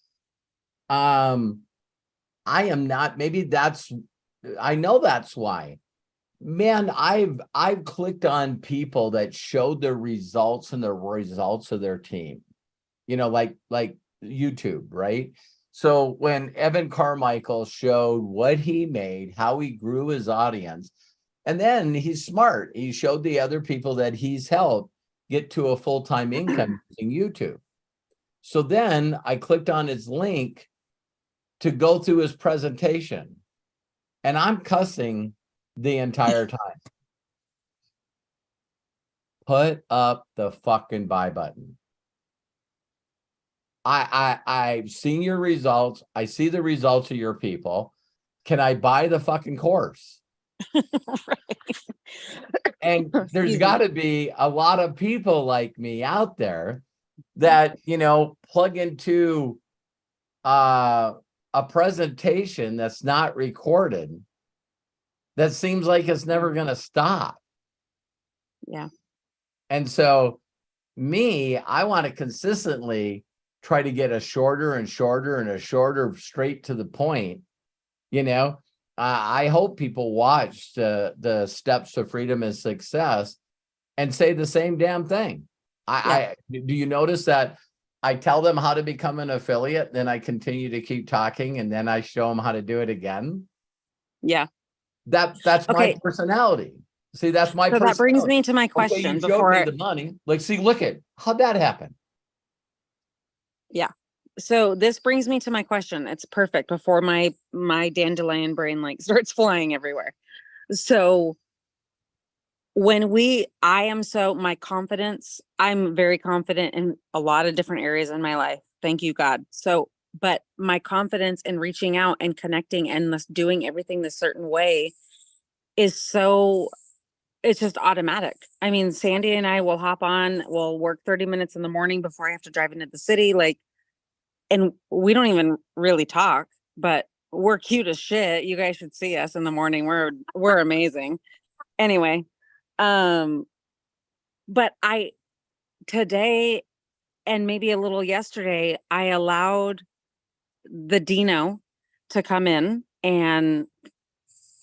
I am not, maybe that's, I know that's why. Man, I've clicked on people that showed the results and the results of their team. You know, like YouTube, right? So when Evan Carmichael showed what he made, how he grew his audience, and then he's smart. He showed the other people that he's helped get to a full-time income using YouTube. So then I clicked on his link to go through his presentation, and I'm cussing the entire time. Put up the fucking buy button. I've seen your results. I see the results of your people. Can I buy the fucking course? And there's got to be a lot of people like me out there that, you know, plug into a presentation that's not recorded that seems like it's never going to stop. Yeah. And so me, I want to consistently try to get a shorter and shorter and a shorter, straight to the point. You know, I hope people watch the steps to freedom and success and say the same damn thing. I do you notice that I tell them how to become an affiliate, then I continue to keep talking, and then I show them how to do it again. Yeah. That's my personality. See, that's my So that brings me to my Okay, question you showed me before. the money. Like, see, look at how'd that happen? Yeah. So this brings me to my question. It's perfect before my dandelion brain like starts flying everywhere. So my confidence, I'm very confident in a lot of different areas in my life. Thank you, God. So, but my confidence in reaching out and connecting and doing everything the certain way is so, it's just automatic. I mean, Sandy and I will hop on, we'll work 30 minutes in the morning before I have to drive into the city. Like, and we don't even really talk, but we're cute as shit. You guys should see us in the morning. We're amazing. Anyway, but today and maybe a little yesterday, I allowed the Dino to come in and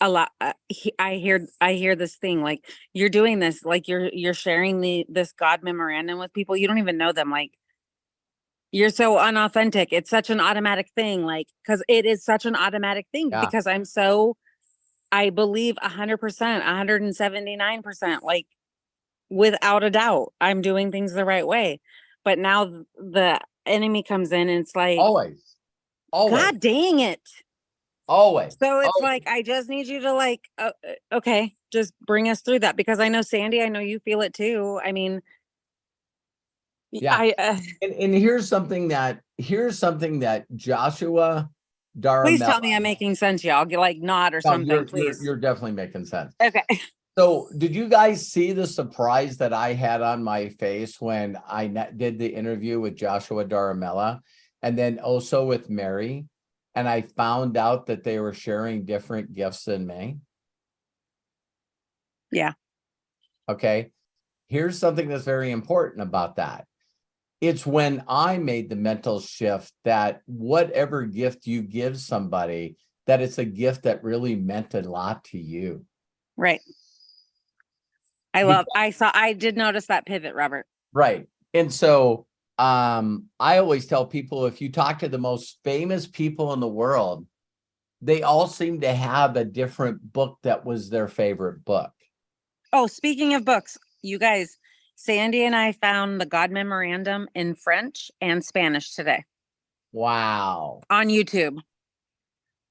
I hear this thing like you're doing this, like you're sharing this God memorandum with people. You don't even know them. Like you're so unauthentic. It's such an automatic thing. Like, cause it is such an automatic thing Yeah. because I believe 100%, 179%, like without a doubt, I'm doing things the right way. But now the enemy comes in and it's like, Always. God dang it. Always. So it's like, I just need you to like, okay, just bring us through that because I know Sandy, I know you feel it too. I mean, Yeah. And here's something that Joshua Daramella. Please tell me I'm making sense, y'all. Get like nod or something, please. You're definitely making sense. Okay. So did you guys see the surprise that I had on my face when I did the interview with Joshua Daramella and then also with Mary? And I found out that they were sharing different gifts than me. Yeah. Okay. Here's something that's very important about that. It's when I made the mental shift that whatever gift you give somebody, that it's a gift that really meant a lot to you. Right. I did notice that pivot, Robert. Right. And so I always tell people, if you talk to the most famous people in the world, they all seem to have a different book that was their favorite book. Oh, speaking of books, you guys, Sandy and I found the God Memorandum in French and Spanish today. Wow. On YouTube.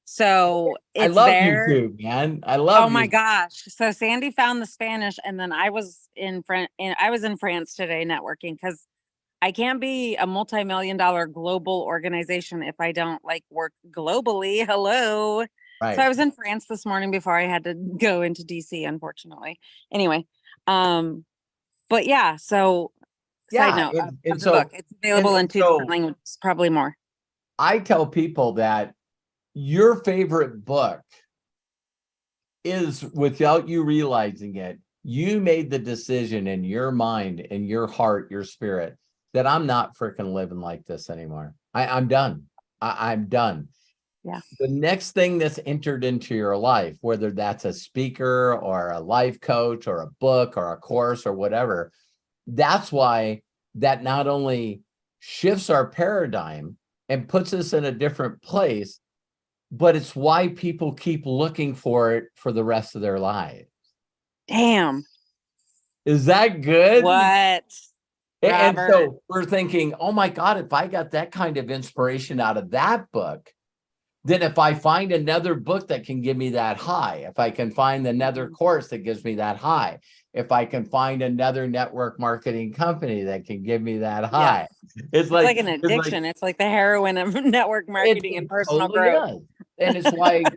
So I it's love there. YouTube, man. I love Oh my YouTube. gosh. So Sandy found the Spanish, and then I was in France today networking, because I can't be a multi-million dollar global organization if I don't like work globally. Hello. So I Right. was in France this morning before I had to go into DC, unfortunately. Anyway, um, but yeah, so side Yeah. note And of the book. so, It's available in two different so languages, probably more. I tell people that your favorite book is, without you realizing it, you made the decision in your mind, in your heart, your spirit, that I'm not freaking living like this anymore. I'm done. I'm done. Yeah. The next thing that's entered into your life, whether that's a speaker or a life coach or a book or a course or whatever, that's why that not only shifts our paradigm and puts us in a different place, but it's why people keep looking for it for the rest of their lives. Damn. Is that good? What? And Robert. so we're thinking, oh my God, if I got that kind of inspiration out of that book, then if I find another book that can give me that high, if I can find another course that gives me that high, if I can find another network marketing company that can give me that high, It's like an addiction. It's like the heroin of network marketing and personal totally growth. is. And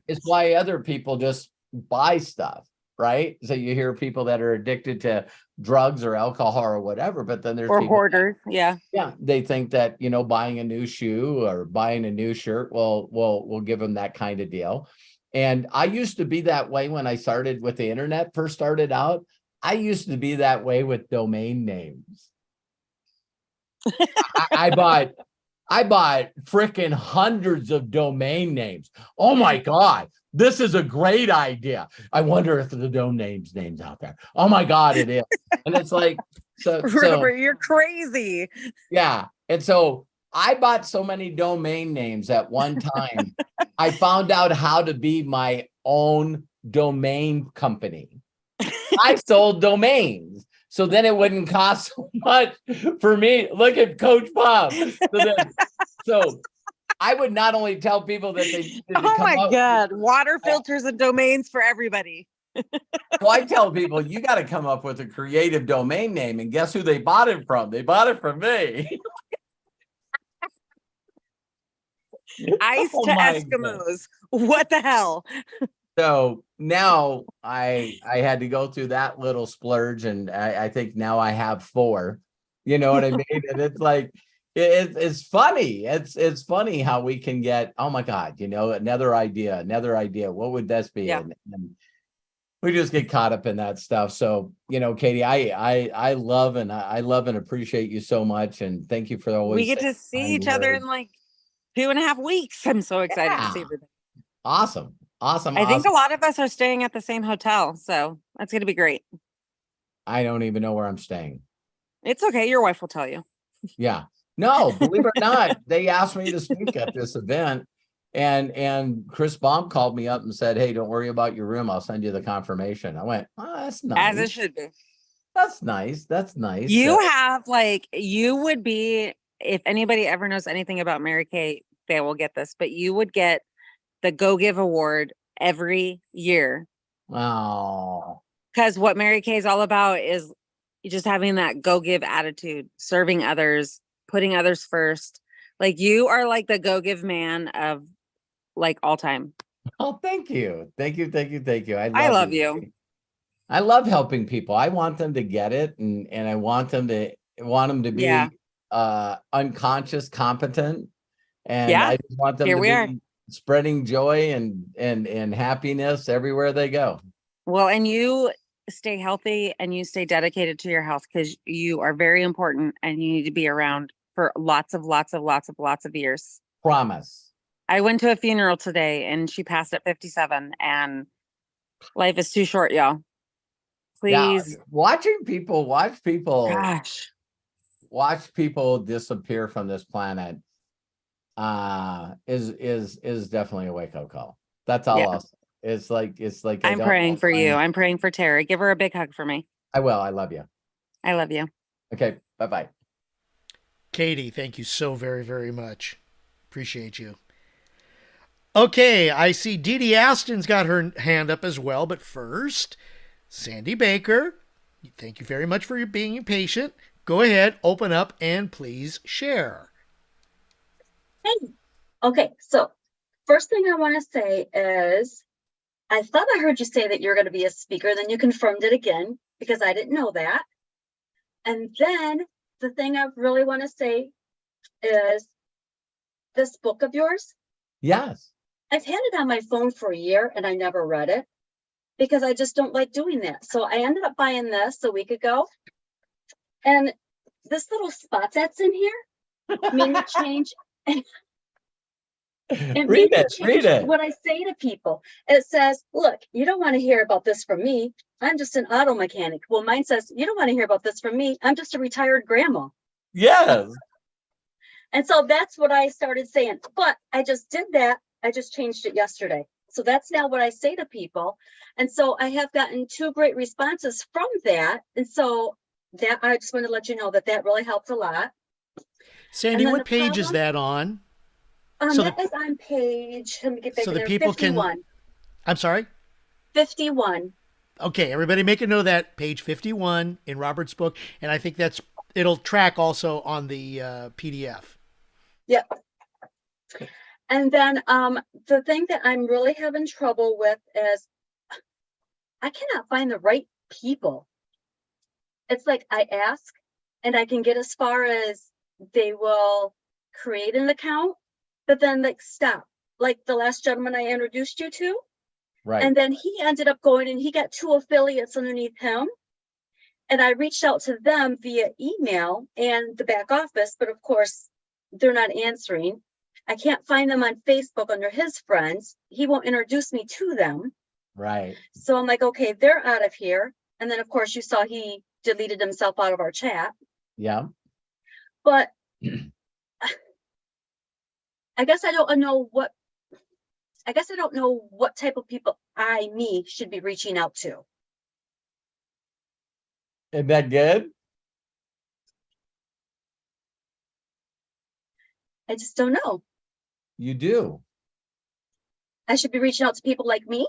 it's why other people just buy stuff, right? So you hear people that are addicted to drugs or alcohol or whatever, but then there's Or people, hoarders. Yeah. yeah, they think that, buying a new shoe or buying a new shirt will give them that kind of deal. And I used to be that way when I started with the internet, first started out. I used to be that way with domain names. I bought freaking hundreds of domain names. Oh my God, this is a great idea. I wonder if the domain names out there. Oh my God, it is. And it's like, so Robert, you're crazy. yeah. And so I bought so many domain names at one time. I found out how to be my own domain company. I sold domains. So then it wouldn't cost so much for me. Look at Coach Bob. So I would not only tell people that they needed to Oh come my up. God. Water filters and domains for everybody. So I tell people, you got to come up with a creative domain name. And guess who they bought it from? They bought it from me. Ice Oh to my God. Eskimos. What the hell? So now I had to go through that little splurge, and I think now I have 4. You know what I mean? And it's like it's funny. It's funny how we can get, oh my God, another idea. What would this be? Yeah. And we just get caught up in that stuff. So, Katie, I love and appreciate you so much, and thank you for always We get saying to see kind each other words. in like 2.5 weeks. I'm so excited to see Yeah. everybody. Awesome. I think a lot of us are staying at the same hotel, so that's going to be great. I don't even know where I'm staying. It's okay. Your wife will tell you. Yeah. No, believe it or not, they asked me to speak at this event, and Chris Baum called me up and said, "Hey, don't worry about your room. I'll send you the confirmation." I went, "Oh, that's As nice. it should be. That's nice. That's nice." You have you would be, if anybody ever knows anything about Mary Kay, they will get this, but you would get the Go Give Award every year. Oh, Because what Mary Kay is all about is just having that go give attitude, serving others, putting others first. Like you are like the go give man of like all time. oh, thank you. Thank you. Thank you. Thank you. I love you. I love helping people. I want them to get it, and I want them to be Yeah. unconscious competent, and Yeah. I just want them Here to we are. be spreading joy and happiness everywhere they go. Well, and you stay healthy and you stay dedicated to your health, because you are very important and you need to be around for lots of years. Promise. I went to a funeral today and she passed at 57, and life is too short, y'all. Please. Yeah, Gosh. watch people disappear from this planet is definitely a wake-up call. That's all Yeah. I'll say. It's like I'm praying for you. I'm praying for Tara. Give her a big hug for me. I will. I love you. I love you. Okay, bye-bye. Katie, thank you so very, very much. Appreciate you. Okay, I see Dee Dee Aston's got her hand up as well, but first, Sandy Baker, thank you very much for being patient. Go ahead, open up, and please share. Hey. Okay, so first thing I want to say is I thought I heard you say that you're going to be a speaker, then you confirmed it again because I didn't know that. And then the thing I really want to say is this book of yours. Yes. I've had it on my phone for a year and I never read it because I just don't like doing that. So I ended up buying this a week ago. And this little spot that's in here made me change. It Read made me it. Read change it. what I say to people. It says, look, you don't want to hear about this from me. I'm just an auto mechanic. Well, mine says, you don't want to hear about this from me. I'm just a retired grandma. Yes. And so that's what I started saying. But I just did that. I just changed it yesterday. So that's now what I say to people. And so I have gotten 2 great responses from that. And so that I just want to let you know that that really helped a lot. Sandy, what page is that on? So that is on page, let me get back so in the there, people 51. can. I'm sorry? 51. Okay, everybody make a note of that, page 51 in Robert's book. And I think it'll track also on the PDF. Yep. And then the thing that I'm really having trouble with is I cannot find the right people. It's like I ask and I can get as far as they will create an account, but then like stop. Like the last gentleman I introduced you to. Right. And then he ended up going and he got 2 affiliates underneath him. And I reached out to them via email and the back office, but of course they're not answering. I can't find them on Facebook under his friends. He won't introduce me to them. Right. So I'm like, okay, they're out of here. And then of course you saw he deleted himself out of our chat. Yeah. But I guess I don't know what type of people me should be reaching out to. Isn't that good? I just don't know. You do. I should be reaching out to people like me.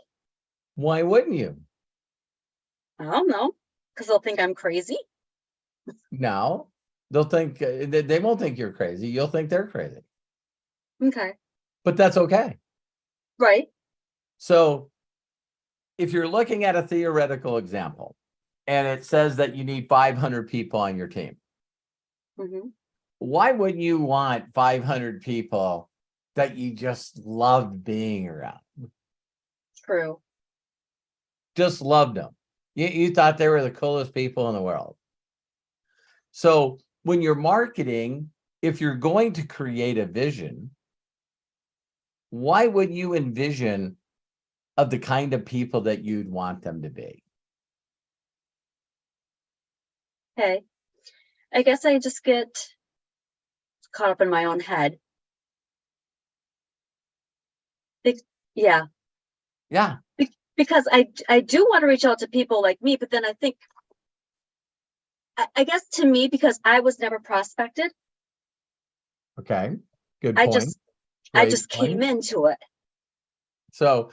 Why wouldn't you? I don't know, because they'll think I'm crazy. No, they'll think they won't think you're crazy. You'll think they're crazy. Okay. But that's okay. Right. So if you're looking at a theoretical example and it says that you need 500 people on your team, why wouldn't you want 500 people that you just loved being around? True. Just loved them. You thought they were the coolest people in the world. So when you're marketing, if you're going to create a vision, why would you envision of the kind of people that you'd want them to be? Okay. I guess I just get caught up in my own head. Yeah. Yeah. Because I do want to reach out to people like me, but then I think, I guess to me, because I was never prospected. Okay. Good point. I just came into it. So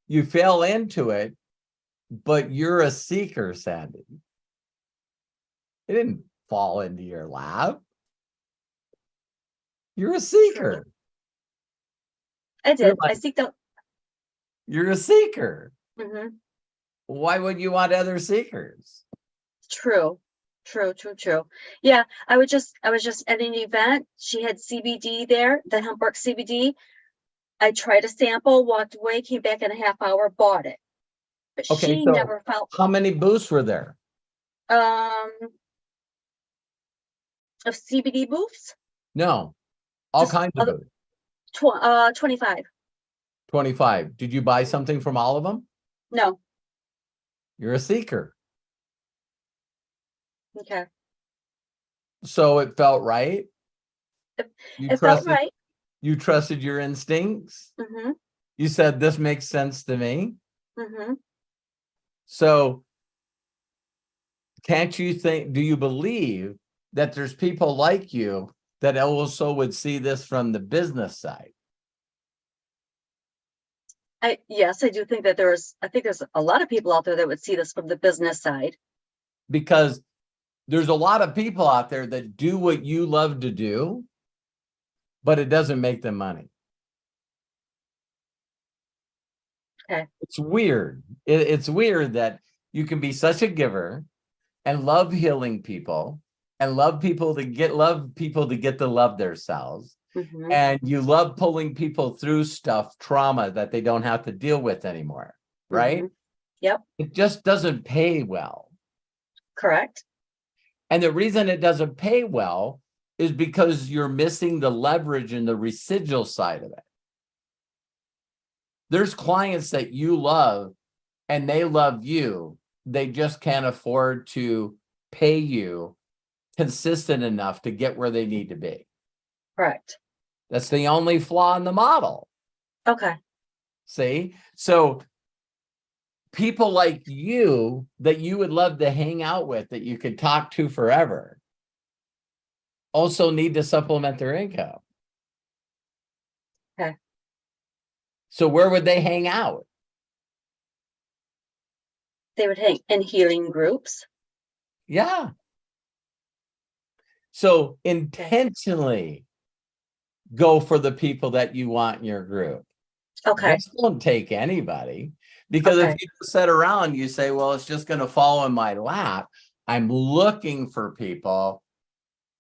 you fell into it, but you're a seeker, Sandy. It didn't fall into your lap. You're a seeker. I did. I seeked out. You're a seeker. Mm-hmm. Why would you want other seekers? True. Yeah, I was just at an event. She had CBD there, the hemp work CBD. I tried a sample, walked away, came back in a half hour, bought it. But she never felt. How many booths were there? Of CBD booths? No, all Just kinds of booths. 25. 25. Did you buy something from all of them? No. You're a seeker. Okay. So it felt right. It felt right. You trusted your instincts. Mm-hmm. You said, this makes sense to me. Mm-hmm. So do you believe that there's people like you that also would see this from the business side? Yes, I do think that I think there's a lot of people out there that would see this from the business side. Because there's a lot of people out there that do what you love to do, but it doesn't make them money. Okay. It's weird. It's weird that you can be such a giver and love healing people and love people to get to love themselves. Mhm. And you love pulling people through trauma that they don't have to deal with anymore, right? Mhm. Yep, It just doesn't pay well. correct. And the reason it doesn't pay well is because you're missing the leverage and the residual side of it. There's clients that you love and they love you. They just can't afford to pay you consistent enough to get where they need to be. Correct. That's the only flaw in the model. Okay. See? So people like you that you would love to hang out with, that you could talk to forever, also need to supplement their income. Okay. So where would they hang out? They would hang in healing groups. Yeah. So intentionally go for the people that you want in your group. Okay. Just don't take anybody, because if you sit around, you say, well, it's just going to fall in my lap. I'm looking for people.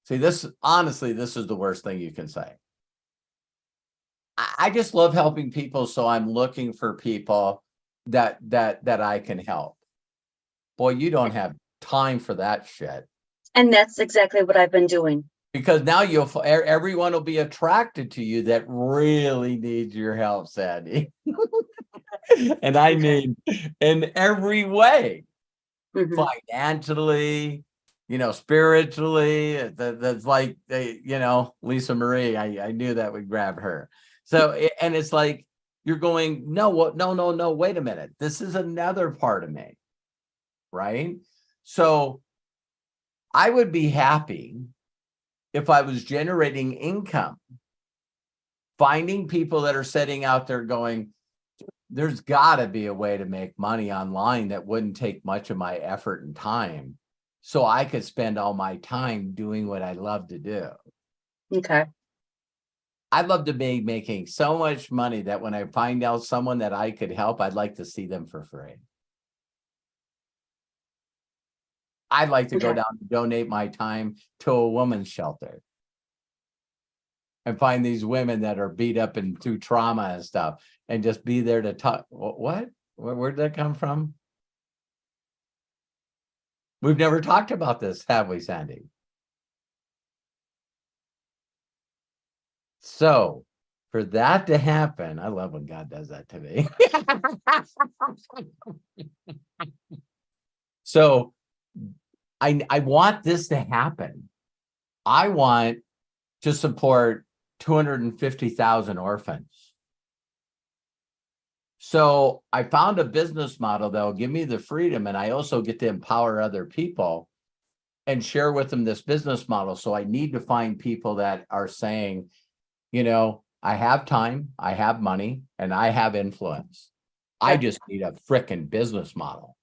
See, this is the worst thing you can say. I just love helping people, so I'm looking for people that I can help. Boy, you don't have time for that shit. And that's exactly what I've been doing. Because now everyone will be attracted to you that really needs your help, Sandy. And I mean, in every way, financially, spiritually. That's like, Lisa Marie. I knew that would grab her. So, and it's like, you're going, no, wait a minute. This is another part of me, right? So I would be happy if I was generating income, finding people that are sitting out there going, there's got to be a way to make money online that wouldn't take much of my effort and time, so I could spend all my time doing what I love to do. Okay. I'd love to be making so much money that when I find out someone that I could help, I'd like to see them for free. I'd like to go down and donate my time to a woman's shelter and find these women that are beat up and through trauma and stuff, and just be there to talk. What? Where'd that come from? We've never talked about this, have we, Sandy? So for that to happen, I love when God does that to me. So I want this to happen. I want to support 250,000 orphans. So I found a business model that will give me the freedom, and I also get to empower other people and share with them this business model. So I need to find people that are saying, I have time, I have money, and I have influence. I just need a frickin' business model.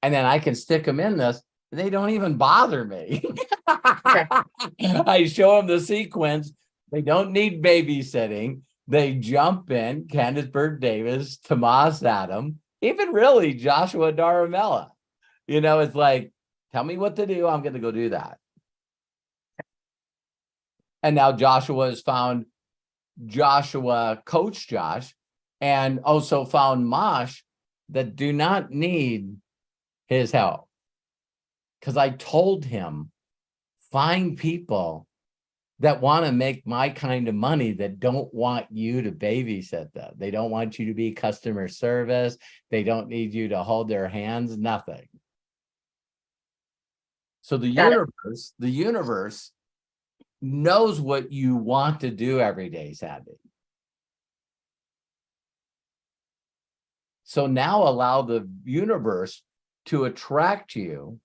And then I can stick them in this. They don't even bother me. I show them the sequence. They don't need babysitting. They jump in. Candace Bird Davis, Tomas Adam, even really Joshua Daramella. It's like, tell me what to do. I'm going to go do that. And now Joshua has found Coach Josh, and also found Mosh that do not need his help. Because I told him, find people that want to make my kind of money that don't want you to babysit them. They don't want you to be customer service. They don't need you to hold their hands, nothing. So the universe knows what you want to do every day, Sandy. So now allow the universe to attract you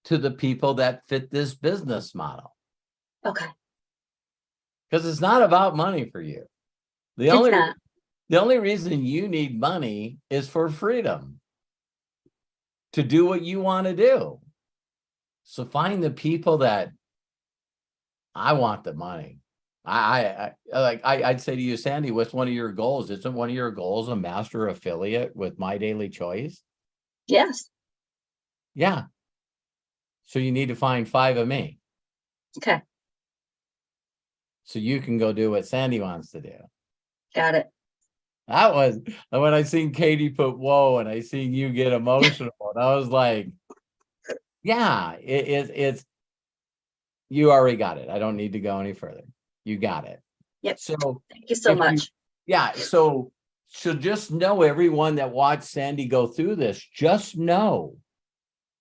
to the people that fit this business model. Okay. Because it's not about money for you. The It's only not. the only reason you need money is for freedom to do what you want to do. So find the people that I want the money. I'd say to you, Sandy, what's one of your goals? Isn't one of your goals a master affiliate with My Daily Choice? Yes. Yeah. So you need to find 5 of me. Okay. So you can go do what Sandy wants to do. Got it. That was when I seen Katie put whoa and I seen you get emotional. And I was like, yeah, it's you already got it. I don't need to go any further. You got it. Yep. So Thank you so much. yeah. So just know, everyone that watched Sandy go through this, just know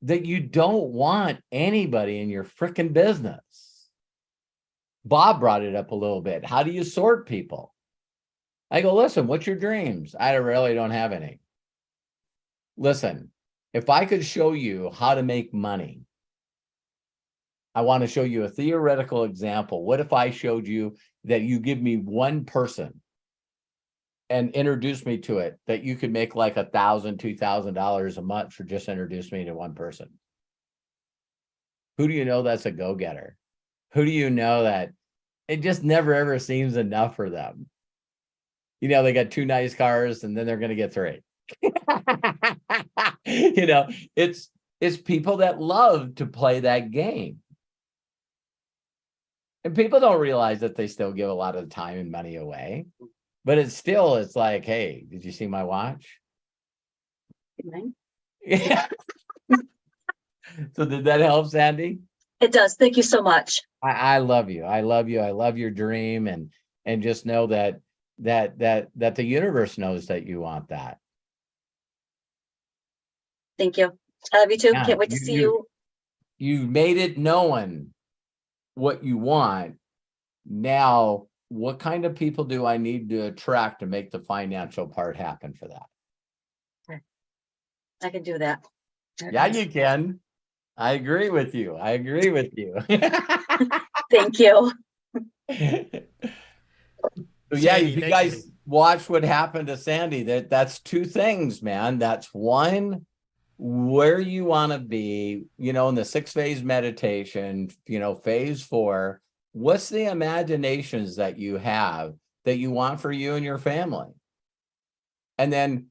that you don't want anybody in your freaking business. Bob brought it up a little bit. How do you sort people? I go, listen, what's your dreams? I really don't have any. Listen, if I could show you how to make money, I want to show you a theoretical example. What if I showed you that you give me one person and introduce me to it, that you could make like $1,000, $2,000 a month for just introduce me to one person? Who do you know that's a go-getter? Who do you know that it just never ever seems enough for them? You know, they got 2 nice cars and then they're going to get 3. You know, it's people that love to play that game. And people don't realize that they still give a lot of time and money away. But it's like, hey, did you see my watch? Yeah. So did that help, Sandy? It does. Thank you so much. I love you. I love you. I love your dream, and just know that the universe knows that you want that. Thank you. I love you too. Yeah, Can't wait to see you. You made it known what you want. Now, what kind of people do I need to attract to make the financial part happen for that? I can do that. Yeah, you can. I agree with you. Thank you. So yeah, Sandy, if you thank guys watch what happened to Sandy, that's 2 things, man. That's one, where you want to be, you know, in the 6-phase meditation, you know, phase 4, what's the imaginations that you have that you want for you and your family? And then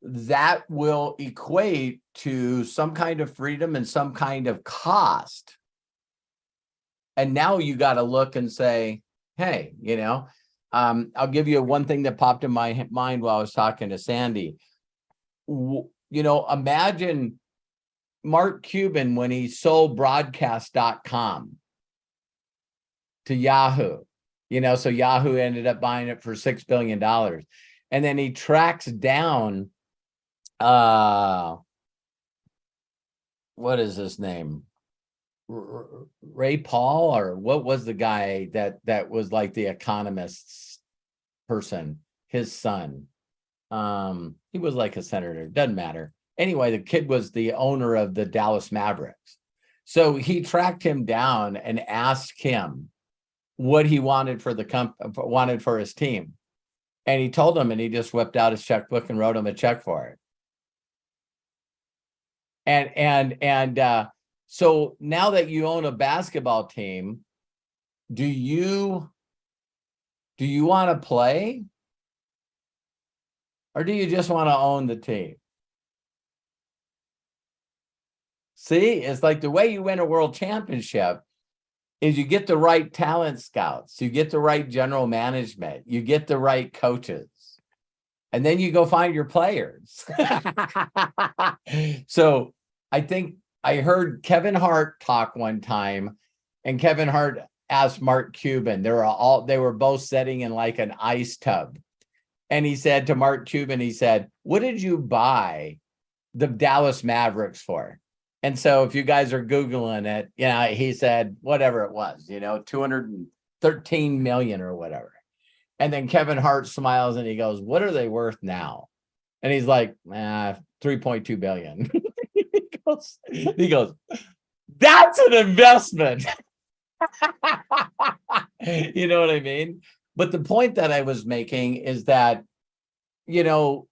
that will equate to some kind of freedom and some kind of cost. And now you got to look and say, hey, you know, I'll give you one thing that popped in my mind while I was talking to Sandy. You know, imagine Mark Cuban when he sold broadcast.com to Yahoo, you know, so Yahoo ended up buying it for $6 billion. And then he tracks down, what is his name? Ray Paul, or what was the guy that was like the Economist's person, his son? He was like a senator, doesn't matter. Anyway, the kid was the owner of the Dallas Mavericks. So he tracked him down and asked him what he wanted for wanted for his team. And he told him, and he just whipped out his checkbook and wrote him a check for it. And so now that you own a basketball team, do you want to play? Or do you just want to own the team? See, it's like the way you win a world championship is you get the right talent scouts, you get the right general management, you get the right coaches, and then you go find your players. So I think I heard Kevin Hart talk one time, and Kevin Hart asked Mark Cuban, they were both sitting in like an ice tub. And he said to Mark Cuban, he said, what did you buy the Dallas Mavericks for? And so if you guys are Googling it, you know, he said, whatever it was, you know, 213 million or whatever. And then Kevin Hart smiles and he goes, what are they worth now? And he's like, 3.2 billion. he goes, that's an investment. You know what I mean? But the point that I was making is that, you know,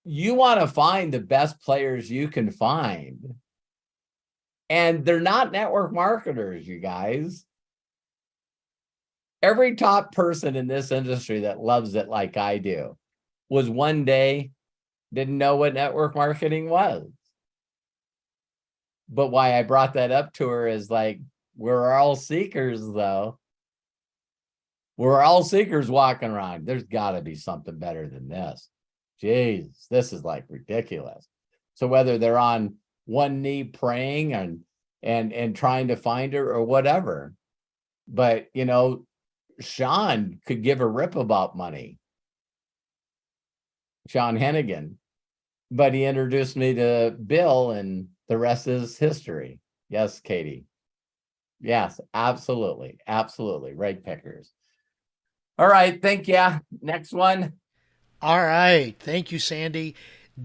you want to find the best players you can find. And they're not network marketers, you guys. Every top person in this industry that loves it like I do was one day didn't know what network marketing was. But why I brought that up to her is like, we're all seekers, though. We're all seekers walking around. There's got to be something better than this. Jeez, this is like ridiculous. So whether they're on one knee praying and trying to find her or whatever, but you know, Sean could give a rip about money. Sean Hennigan, but he introduced me to Bill, and the rest is history. Yes, Katie. Yes, absolutely, absolutely. Rag pickers. All right, thank you. Next one. All right. Thank you, Sandy.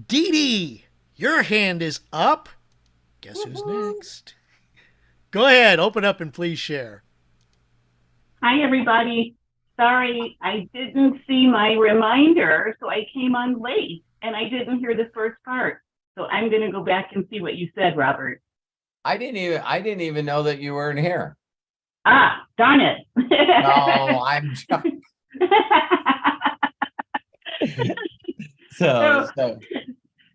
Dee Dee, your hand is up. Guess who's next? Go ahead, open up and please share. Hi, everybody. Sorry, I didn't see my reminder, so I came on late and I didn't hear the first part. So I'm going to go back and see what you said, Robert. I didn't even know that you weren't here. Ah, darn it. No, I'm so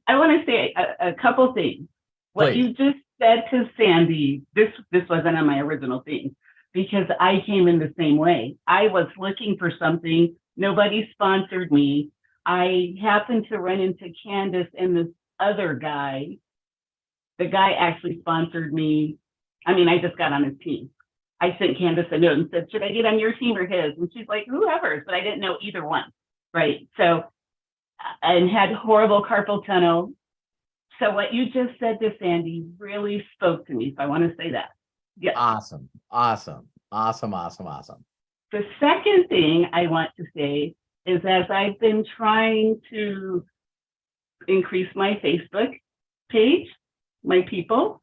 I want to say a couple things. What Please. you just said to Sandy, this wasn't on my original thing, because I came in the same way. I was looking for something. Nobody sponsored me. I happened to run into Candace and this other guy. The guy actually sponsored me. I mean, I just got on his team. I sent Candace a note and said, should I get on your team or his? And she's like, whoever's, but I didn't know either one. Right. So, and had horrible carpal tunnel. So what you just said to Sandy really spoke to me. So I want to say that. Yeah. Awesome. The second thing I want to say is, as I've been trying to increase my Facebook page, my people,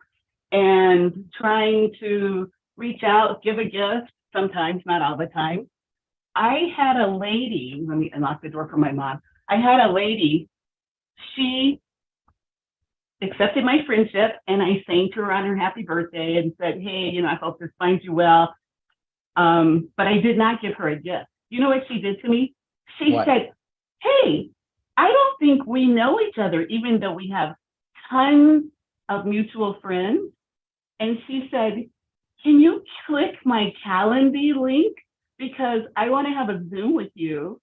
and trying to reach out, give a gift, sometimes, not all the time. I had a lady, let me unlock the door for my mom. I had a lady, she accepted my friendship, and I sang to her on her happy birthday and said, hey, you know, I hope this finds you well. But I did not give her a gift. You know what she did to me? She said, hey, I don't think we know each other, even though we have tons of mutual friends. And she said, can you click my Calendly link? Because I want to have a Zoom with you,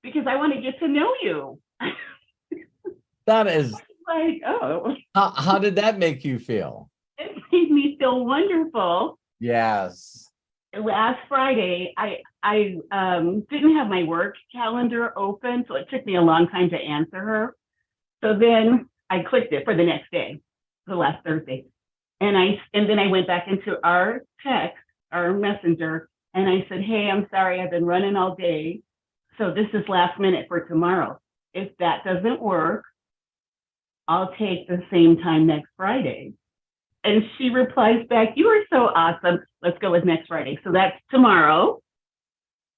because I want to get to know you. That is like, oh. How did that make you feel? It made me feel wonderful. Yes. Last Friday, I didn't have my work calendar open, so it took me a long time to answer her. So then I clicked it for the next day, the last Thursday. And then I went back into our text, our messenger, and I said, hey, I'm sorry, I've been running all day. So this is last minute for tomorrow. If that doesn't work, I'll take the same time next Friday. And she replies back, you are so awesome. Let's go with next Friday. So that's tomorrow.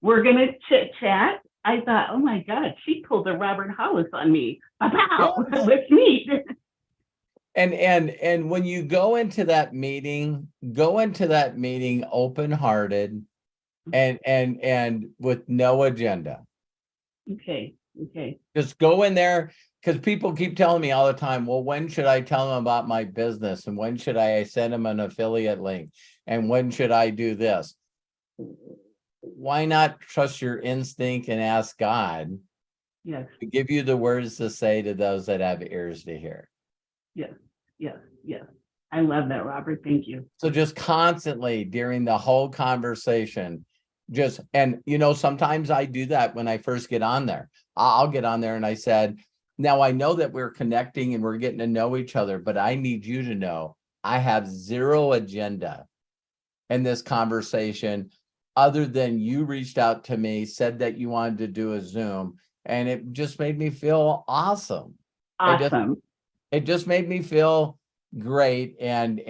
We're going to chit chat. I thought, oh my God, she pulled a Robert Hollis on me. Wow, let's meet. And when you go into that meeting open-hearted and with no agenda. Okay. Just go in there, because people keep telling me all the time, well, when should I tell them about my business? And when should I send them an affiliate link? And when should I do this? Why not trust your instinct and ask God Yes. to give you the words to say to those that have ears to hear? Yes. I love that, Robert. Thank you. So just constantly during the whole conversation, and you know, sometimes I do that when I first get on there. I'll get on there and I said, now I know that we're connecting and we're getting to know each other, but I need you to know I have zero agenda in this conversation other than you reached out to me, said that you wanted to do a Zoom, and it just made me feel awesome. Awesome. It just made me feel great, and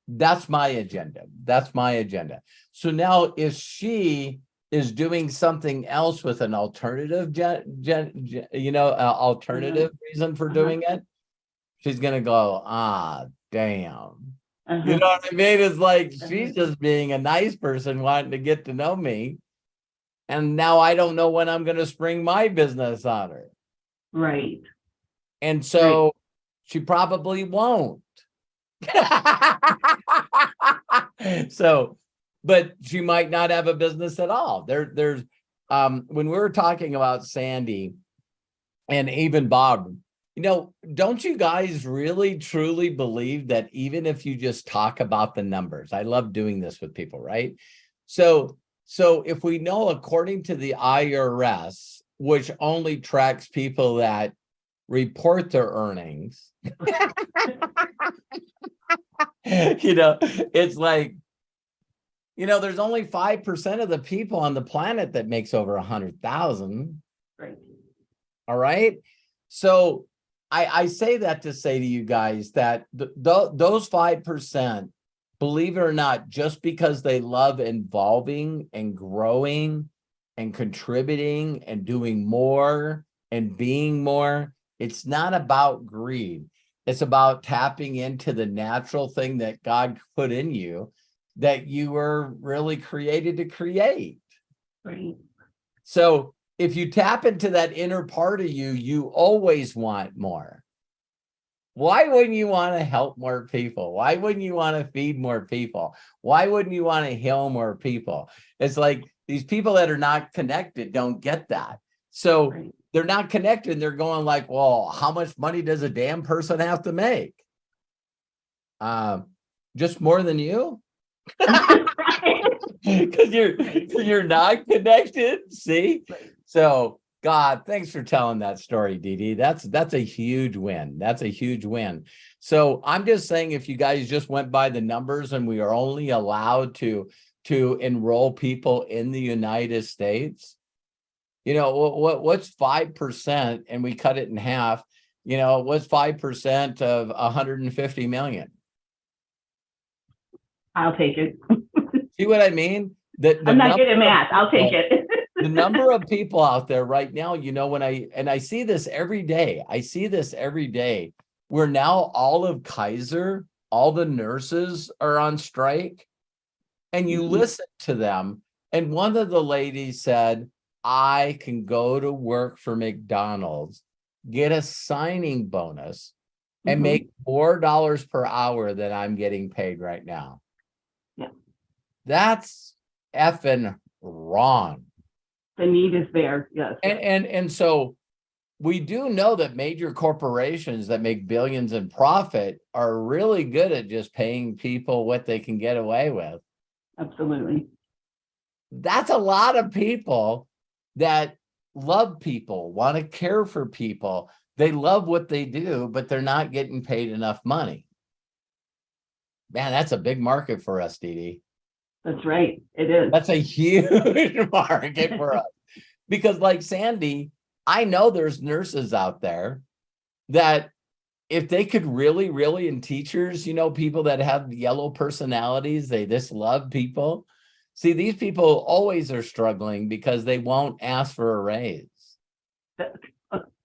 that's my agenda. So now, is she is doing something else with an alternative, alternative reason for doing it, she's going to go, ah, damn. You know what I mean? It's like, she's just being a nice person wanting to get to know me. And now I don't know when I'm going to spring my business on her. Right. And so she probably won't. So, but she might not have a business at all. There's when we were talking about Sandy and even Bob, don't you guys really truly believe that even if you just talk about the numbers, I love doing this with people, right? So if we know, according to the IRS, which only tracks people that report their earnings, it's like, there's only 5% of the people on the planet that makes over 100,000. Right. All right. So I say that to say to you guys that those 5%, believe it or not, just because they love involving and growing and contributing and doing more and being more, it's not about greed. It's about tapping into the natural thing that God put in you, that you were really created to create. Right. So if you tap into that inner part of you, you always want more. Why wouldn't you want to help more people? Why wouldn't you want to feed more people? Why wouldn't you want to heal more people? It's like these people that are not connected don't get that. So they're not connected. And they're going like, well, how much money does a damn person have to make? Just more than you? Because you're not connected. See? So God, thanks for telling that story, Dee Dee. That's a huge win. That's a huge win. So I'm just saying, if you guys just went by the numbers and we are only allowed to enroll people in the United States, what's 5%, and we cut it in half, what's 5% of 150 million? I'll take it. See what I mean? I'm not good at math. I'll take it. The number of people out there right now, when I see this every day, where now all of Kaiser, all the nurses are on strike, and you listen to them. And one of the ladies said, I can go to work for McDonald's, get a signing bonus, and make more dollars per hour than I'm getting paid right now. Yeah. That's effing wrong. The need is there. Yes. And so we do know that major corporations that make billions in profit are really good at just paying people what they can get away with. Absolutely. That's a lot of people that love people, want to care for people. They love what they do, but they're not getting paid enough money. Man, that's a big market for us, Dee Dee. That's right. It is. That's a huge market for us. Because like Sandy, I know there's nurses out there that if they could really, really, and teachers, people that have yellow personalities, they just love people. See, these people always are struggling because they won't ask for a raise.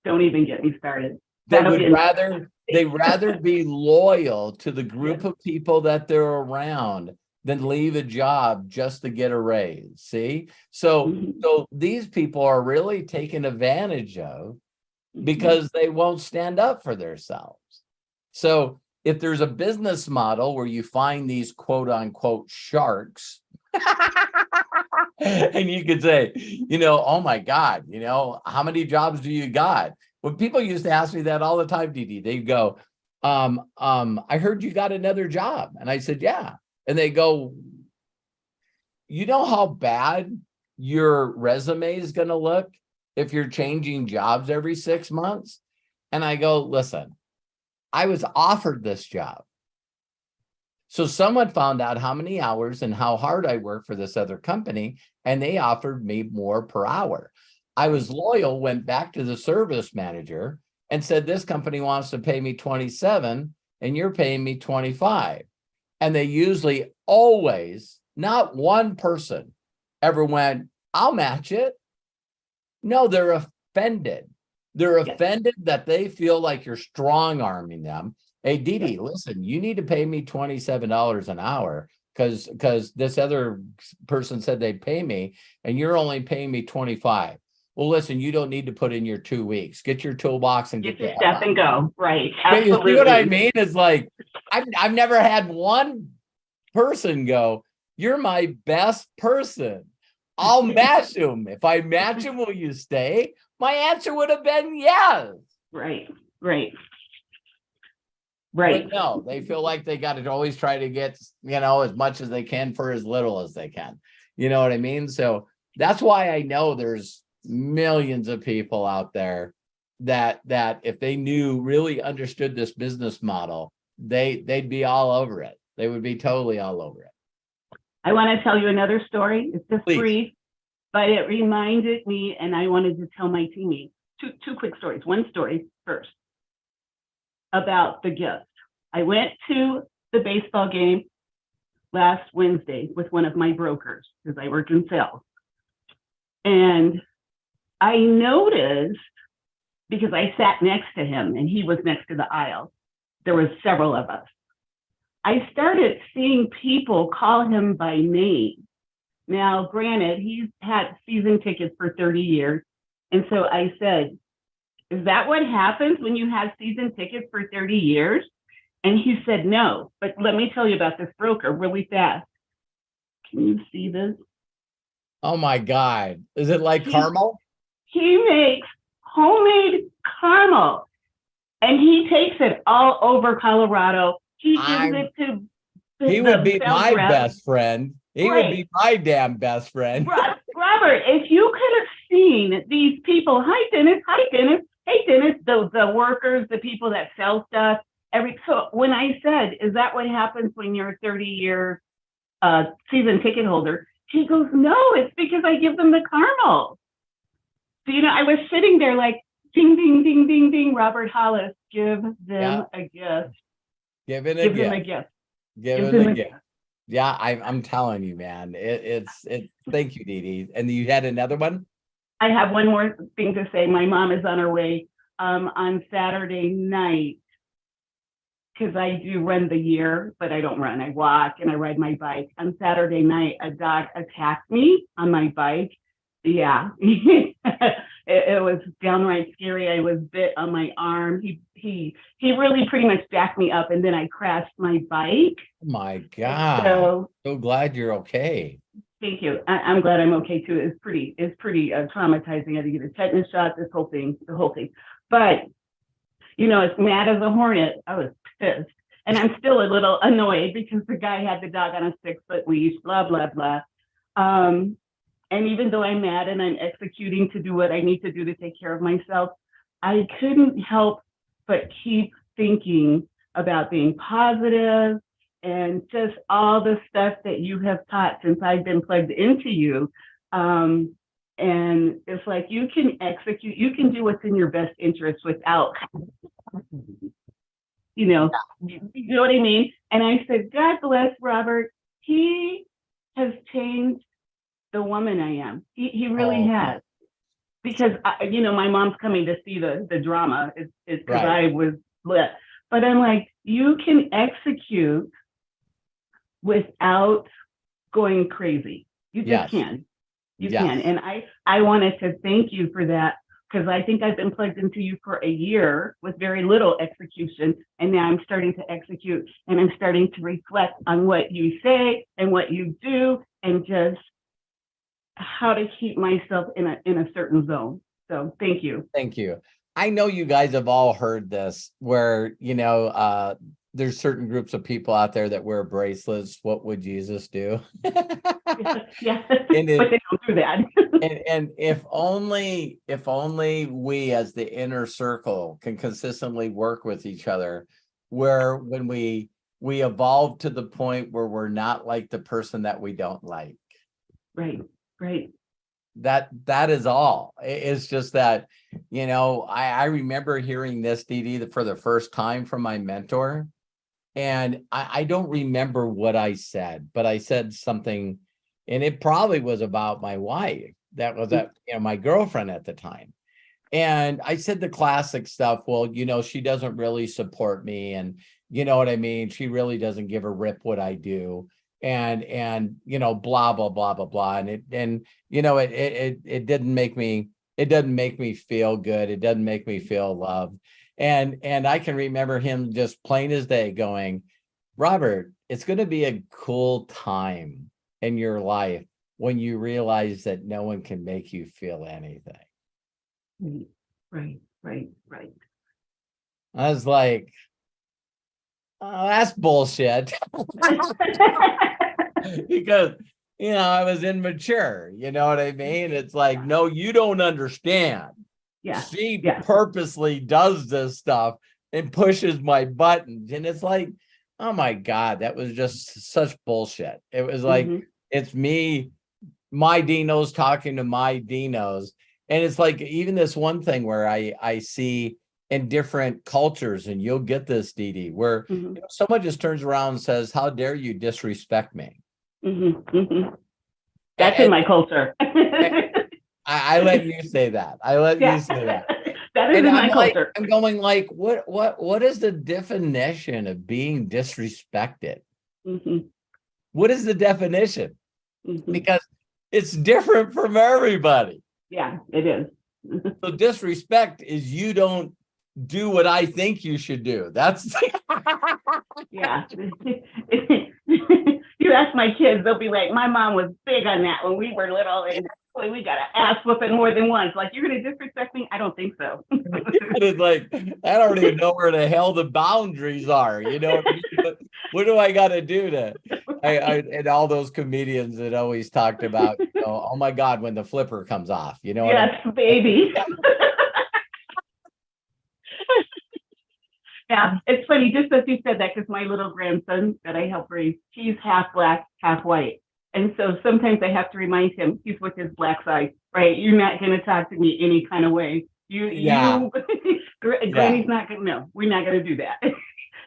Don't even get me started. They'd rather be loyal to the group of people that they're around than leave a job just to get a raise. See? So these people are really taken advantage of because they won't stand up for themselves. So if there's a business model where you find these quote unquote sharks, and you could say, oh my God, how many jobs do you got? When people used to ask me that all the time, Dee Dee, they'd go, I heard you got another job. And I said, yeah. And they go, you know how bad your resume is going to look if you're changing jobs every 6 months? And I go, listen, I was offered this job. So someone found out how many hours and how hard I work for this other company, and they offered me more per hour. I was loyal, went back to the service manager and said, this company wants to pay me 27 and you're paying me 25. And they usually always, not one person ever went, I'll match it. No, they're offended. They're Yes. offended that they feel like you're strong arming them. Hey, Dee Dee, listen, you need to pay me $27 an hour because this other person said they'd pay me and you're only paying me 25. Well, listen, you don't need to put in your 2 weeks. Get your toolbox and Get get your the step and go. Right. But you Absolutely. see what I mean? It's like I've never had one person go, "You're my best person. I'll match him. If I match him, will you stay?" My answer would have been yes. Right. Right. But Right. no, they feel like they got to always try to get, as much as they can for as little as they can. You know what I mean? So that's why I know there's millions of people out there that if they really understood this business model, they'd be all over it. They would be totally all over it. I want to tell you another story. It's just Please. brief, but it reminded me, and I wanted to tell my teammates two quick stories. One story first about the gift. I went to the baseball game last Wednesday with one of my brokers because I work in sales. And I noticed, because I sat next to him and he was next to the aisle, there was several of us. I started seeing people call him by name. Now, granted, he's had season tickets for 30 years. And so I said, "Is that what happens when you have season tickets for 30 years? And he said, "No, but let me tell you about this broker really fast." Can you see this? Oh my God. Is it like caramel? He makes homemade caramel and he takes it all over Colorado. He gives it to He would be sales my rep. best friend. He would be my damn best friend. Robert, if you could have seen these people, hi Dennis, hey Dennis, the workers, the people that sell stuff. So when I said, "Is that what happens when you're a 30-year season ticket holder?" He goes, "No, it's because I give them the caramel." So, I was sitting there like, ding, ding, ding, ding, ding, Robert Hollis, give them a gift. Give them a gift. Give them a gift. Yeah, I'm telling you, man. It's thank you, Dee Dee. And you had another one? I have one more thing to say. My mom is on her way on Saturday night, because I do run the year, but I don't run. I walk and I ride my bike. On Saturday night, a dog attacked me on my bike. Yeah, it was downright scary. I was bit on my arm. He really pretty much jacked me up, and then I crashed my bike. Oh my God! So glad you're okay. Thank you. I'm glad I'm okay too. It's pretty traumatizing. I had to get a tetanus shot. The whole thing. But as mad as a hornet, I was pissed, and I'm still a little annoyed because the guy had the dog on a 6-foot leash. Blah blah blah. And even though I'm mad and I'm executing to do what I need to do to take care of myself, I couldn't help but keep thinking about being positive and just all the stuff that you have taught since I've been plugged into you. And it's like you can execute, you can do what's in your best interest without, you know what I mean? And I said, God bless Robert. He has changed the woman I am. He really has. Because my mom's coming to see the drama. It's because I was lit. But I'm like, you can execute without going crazy. You just can. You can. And I wanted to thank you for that, because I think I've been plugged into you for a year with very little execution. And now I'm starting to execute, and I'm starting to reflect on what you say and what you do, and just how to keep myself in a certain zone. So thank you. Thank you. I know you guys have all heard this, where, there's certain groups of people out there that wear bracelets. What would Jesus do? Yeah. But they don't do that. and if only we as the inner circle can consistently work with each other, where when we evolve to the point where we're not like the person that we don't like. Right. That is all. It's just that, I remember hearing this, Dee Dee, for the first time from my mentor. And I don't remember what I said, but I said something, and it probably was about my wife, that was my girlfriend at the time. And I said the classic stuff. Well, she doesn't really support me, and you know what I mean? She really doesn't give a rip what I do. And blah, blah, blah, blah, blah. And it doesn't make me feel good. It doesn't make me feel loved. And I can remember him just plain as day going, Robert, it's going to be a cool time in your life when you realize that no one can make you feel anything. Right. I was like, oh, that's bullshit. Because, I was immature. You know what I mean? It's like, no, you don't understand. Yeah. She purposely does this stuff and pushes my buttons. And it's like, oh my God, that was just such bullshit. It was like, it's me, my Dinos talking to my Dinos. And it's like, even this one thing where I see in different cultures, and you'll get this, Dee Dee, where someone just turns around and says, how dare you disrespect me? That's in my culture. I let you say that. You say that. That is in my culture. I'm going like, what is the definition of being disrespected? What is the definition? Because it's different from everybody. Yeah, it is. So disrespect is you don't do what I think you should do. That's yeah. You ask my kids, they'll be like, my mom was big on that when we were little, and we got an ass whooping more than once. Like, you're going to disrespect me? I don't think so. It's like, I don't even know where the hell the boundaries are. What do I got to do to? And all those comedians that always talked about, oh my God, when the flipper comes off, Yes, baby. Yeah, it's funny, just as you said that, because my little grandson that I help raise, he's half black, half white. And so sometimes I have to remind him, he's with his black side, right? You're not going to talk to me any kind of way. Granny's not going to, no, we're not going to do that.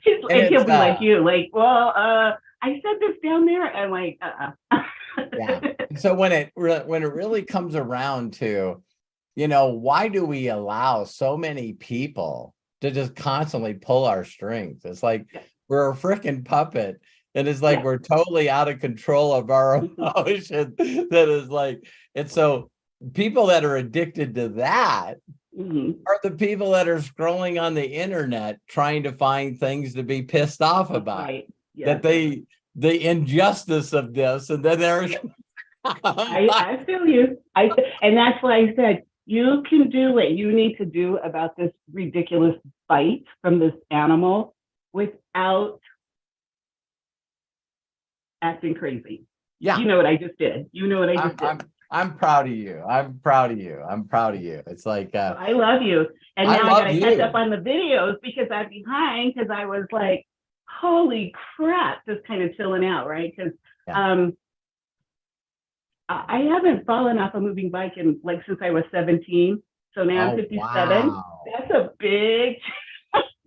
He'll be like you, like, well, I said this down there. I'm like, Yeah. So when it really comes around to, why do we allow so many people to just constantly pull our strings? It's like we're a freaking puppet, and it's like we're totally out of control of our emotions. That is like, and so people that are addicted to that are the people that are scrolling on the internet trying to find things to be pissed off about. Right. That the injustice of this, and then they're I feel you. And that's why I said, you can do what you need to do about this ridiculous bite from this animal without acting crazy. Yeah. You know what I just did. Did. I'm proud of you. I'm proud of you. It's like I love you. And now I gotta catch up on the videos because I'm behind, because I was like, holy crap, just kind of chilling out, right? Because I haven't fallen off a moving bike since I was 17. So now I'm 57. Wow. That's a big,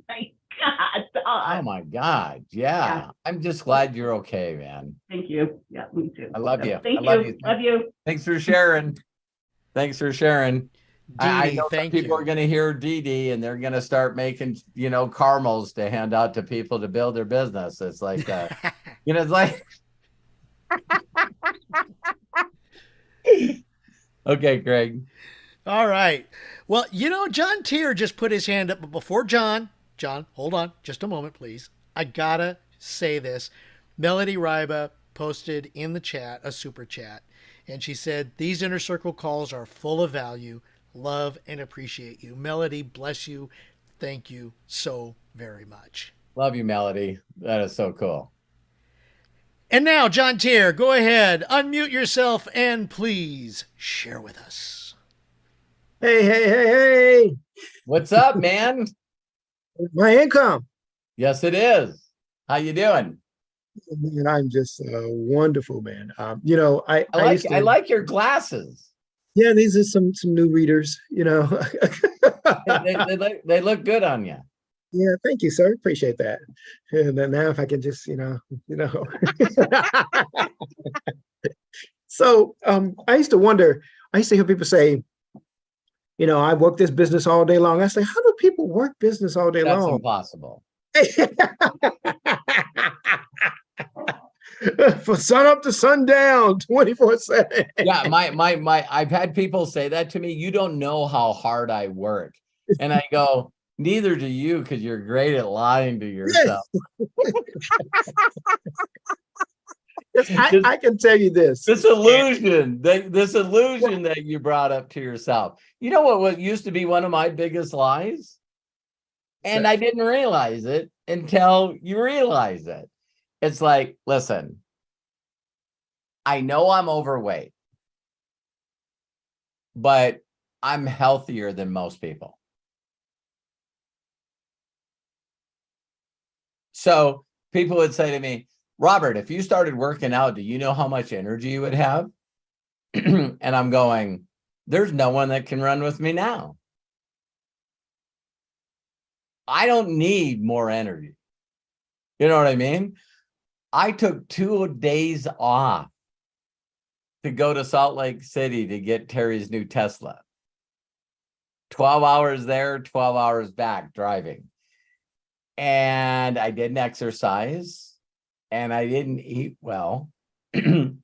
my God. Oh my God. Yeah. I'm just glad you're okay, man. Thank you. Yeah, me too. I love you. Thank you. Love you. Thanks for sharing. I know some people are going to hear Dee Dee, and they're going to start making, caramels to hand out to people to build their business. It's like, it's like, okay, Greg. All right. Well, John Tier just put his hand up, but before John, hold on just a moment, please. I gotta say this. Melody Ryba posted in the chat a super chat, and she said, these inner circle calls are full of value. Love and appreciate you. Melody, bless you. Thank you so very much. Love you, Melody. That is so cool. And now, John Tier, go ahead, unmute yourself, and please share with us. Hey. What's up, man? My income. Yes, it is. How you doing? And I'm just wonderful, man. I like your glasses. Yeah, these are some new readers, they look good on you. Yeah, thank you, sir. Appreciate that. And then now if I can just, So I used to wonder, I used to hear people say, I work this business all day long. I say, how do people work business all day That's long? impossible. From sun up to sundown, 24/7. Yeah, I've had people say that to me. You don't know how hard I work. And I go, neither do you, because you're great at lying to yourself. I can tell you this. This illusion that you brought up to yourself. You know what used to be one of my biggest lies? And I didn't realize it until you realize it. It's like, listen, I know I'm overweight, but I'm healthier than most people. So people would say to me, Robert, if you started working out, do you know how much energy you would have? And I'm going, there's no one that can run with me now. I don't need more energy. You know what I mean? I took 2 days off to go to Salt Lake City to get Terry's new Tesla. 12 hours there, 12 hours back driving. And I didn't exercise and I didn't eat well. And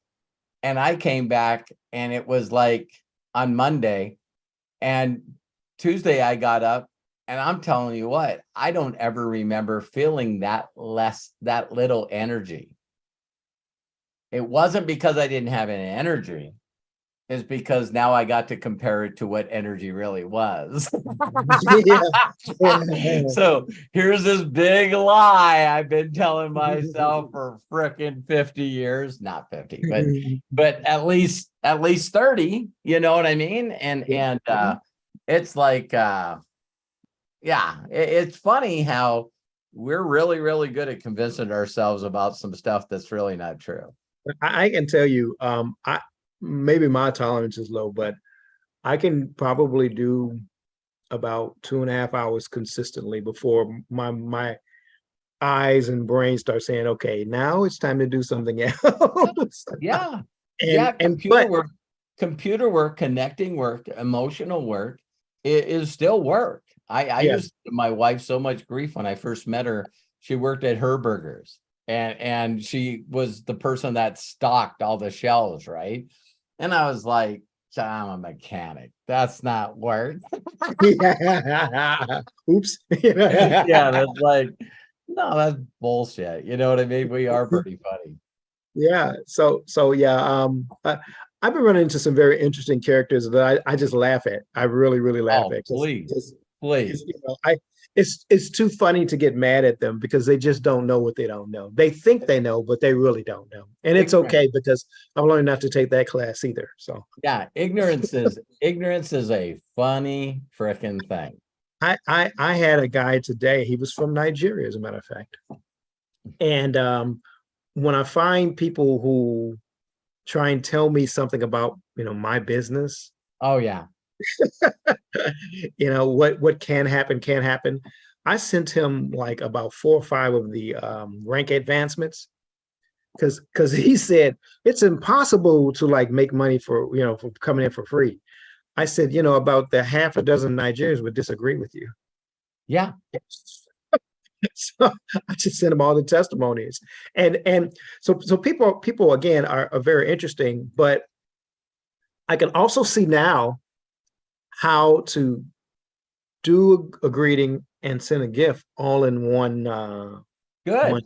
I came back and it was like on Monday and Tuesday I got up and I'm telling you what, I don't ever remember feeling that little energy. It wasn't because I didn't have any energy. It's because now I got to compare it to what energy really was. So here's this big lie I've been telling myself for frickin' 50 years, not 50, but at least 30, you know what I mean? And it's like, it's funny how we're really, really good at convincing ourselves about some stuff that's really not true. I can tell you, maybe my tolerance is low, but I can probably do about 2.5 hours consistently before my eyes and brain start saying, okay, now it's time to do something else. Yeah. And computer work, connecting work, emotional work is still work. I used to give my wife so much grief when I first met her. She worked at Herberger's and she was the person that stocked all the shelves, right? And I was like, I'm a mechanic. That's not work. Oops. Yeah, that's like, no, that's bullshit. You know what I mean? We are pretty funny. Yeah. So yeah. I've been running into some very interesting characters that I just laugh at. I really, really laugh at. Please. It's too funny to get mad at them because they just don't know what they don't know. They think they know, but they really don't know. And it's okay because I've learned not to take that class either. So yeah, ignorance is a funny freaking thing. I had a guy today. He was from Nigeria, as a matter of fact. And when I find people who try and tell me something about my business. Oh yeah. What can happen. I sent him like about 4 or 5 of the rank advancements because he said it's impossible to like make money for coming in for free. I said, about the half a dozen Nigerians would disagree with you. Yeah. So I just sent him all the testimonies. And so people again are very interesting, but I can also see now how to do a greeting and send a gift all in one. Good.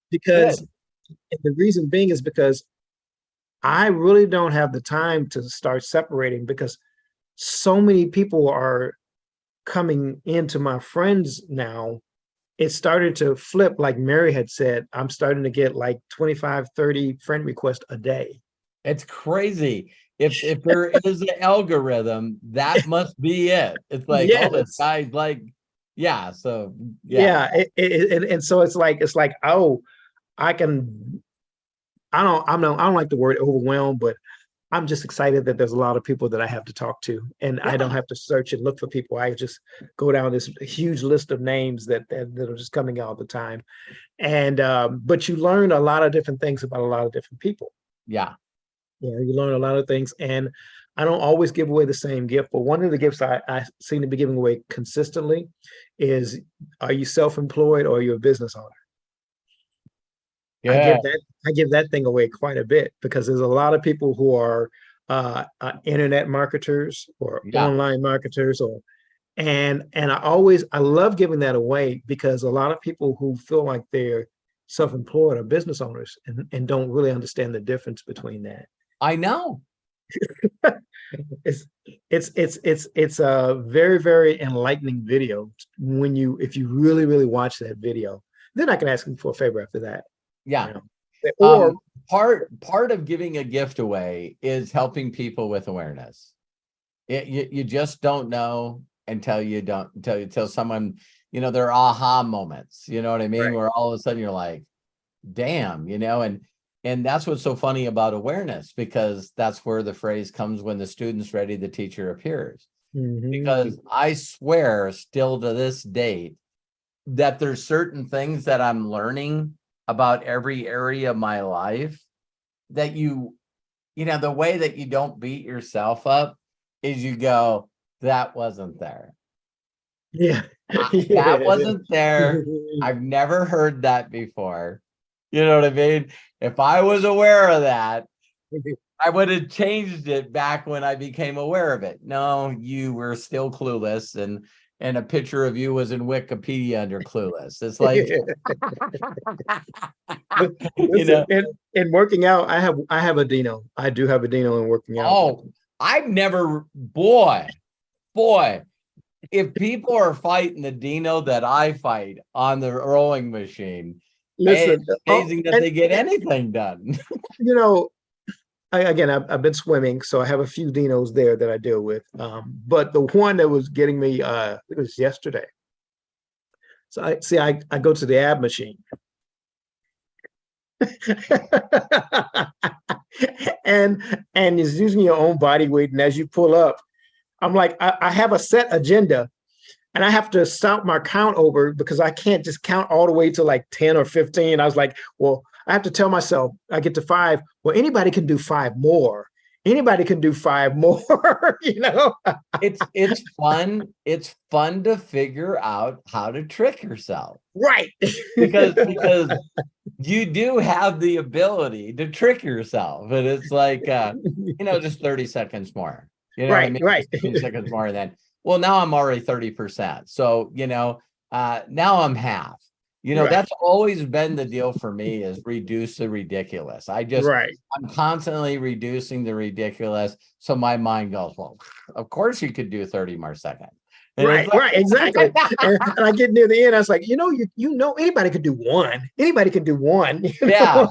Because the reason being is because I really don't have the time to start separating because so many people are coming into my friends now. It started to flip, like Mary had said. I'm starting to get like 25, 30 friend requests a day. It's crazy. If there is an algorithm, that must be it. It's like, yes. Oh, this guy's like, yeah. So yeah. And so it's like, oh, I don't like the word overwhelmed, but I'm just excited that there's a lot of people that I have to talk to, and I don't have to search and look for people. I just go down this huge list of names that are just coming all the time. And but you learn a lot of different things about a lot of different people. Yeah. Yeah, you learn a lot of things. And I don't always give away the same gift, but one of the gifts I seem to be giving away consistently is, are you self-employed or are you a business owner? Yeah. I give that thing away quite a bit because there's a lot of people who are internet marketers or Yeah. online marketers, or and I love giving that away because a lot of people who feel like they're self-employed or business owners and don't really understand the difference between that. I know. It's it's a very, very enlightening video when if you really, really watch that video. Then I can ask you for a favor after that. Yeah. You know? Or Part of giving a gift away is helping people with awareness. You just don't know until you don't until someone, their aha moments, you know what I mean? Right. Where all of a sudden you're like, damn, and that's what's so funny about awareness, because that's where the phrase comes, when the student's ready, the teacher appears. Because I swear still to this date that there's certain things that I'm learning about every area of my life that the way that you don't beat yourself up is you go, that wasn't there. Yeah. That wasn't there. I've never heard that before. You know what I mean? If I was aware of that, I would have changed it back when I became aware of it. No, you were still clueless, and a picture of you was in Wikipedia under clueless. It's like, Listen, in working out, I have a Dino. I do have a Dino in working out. oh, I've never, boy, if people are fighting the Dino that I fight on the rowing machine, Listen, it's amazing that they get anything done. You know, again, I've been swimming, so I have a few Dinos there that I deal with. But the one that was getting me, it was yesterday. So I go to the ab machine. and it's using your own body weight, and as you pull up, I'm like, I have a set agenda, and I have to stop my count over because I can't just count all the way to like 10 or 15. I was like, well, I have to tell myself, I get to 5. Well, anybody can do 5 more. Anybody can do 5 more, It's fun. It's fun to figure out how to trick yourself. Right. because you do have the ability to trick yourself. And it's like, just 30 seconds more. You know what I mean? Right. 30 seconds more than, well, now I'm already 30%. So, now I'm half. Right. That's always been the deal for me, is reduce the ridiculous. I'm constantly reducing the ridiculous. So my mind goes, well, of course you could do 30 more seconds. And right, exactly. and I get near the end, I was like, anybody could do 1. Anybody can do 1. Yeah.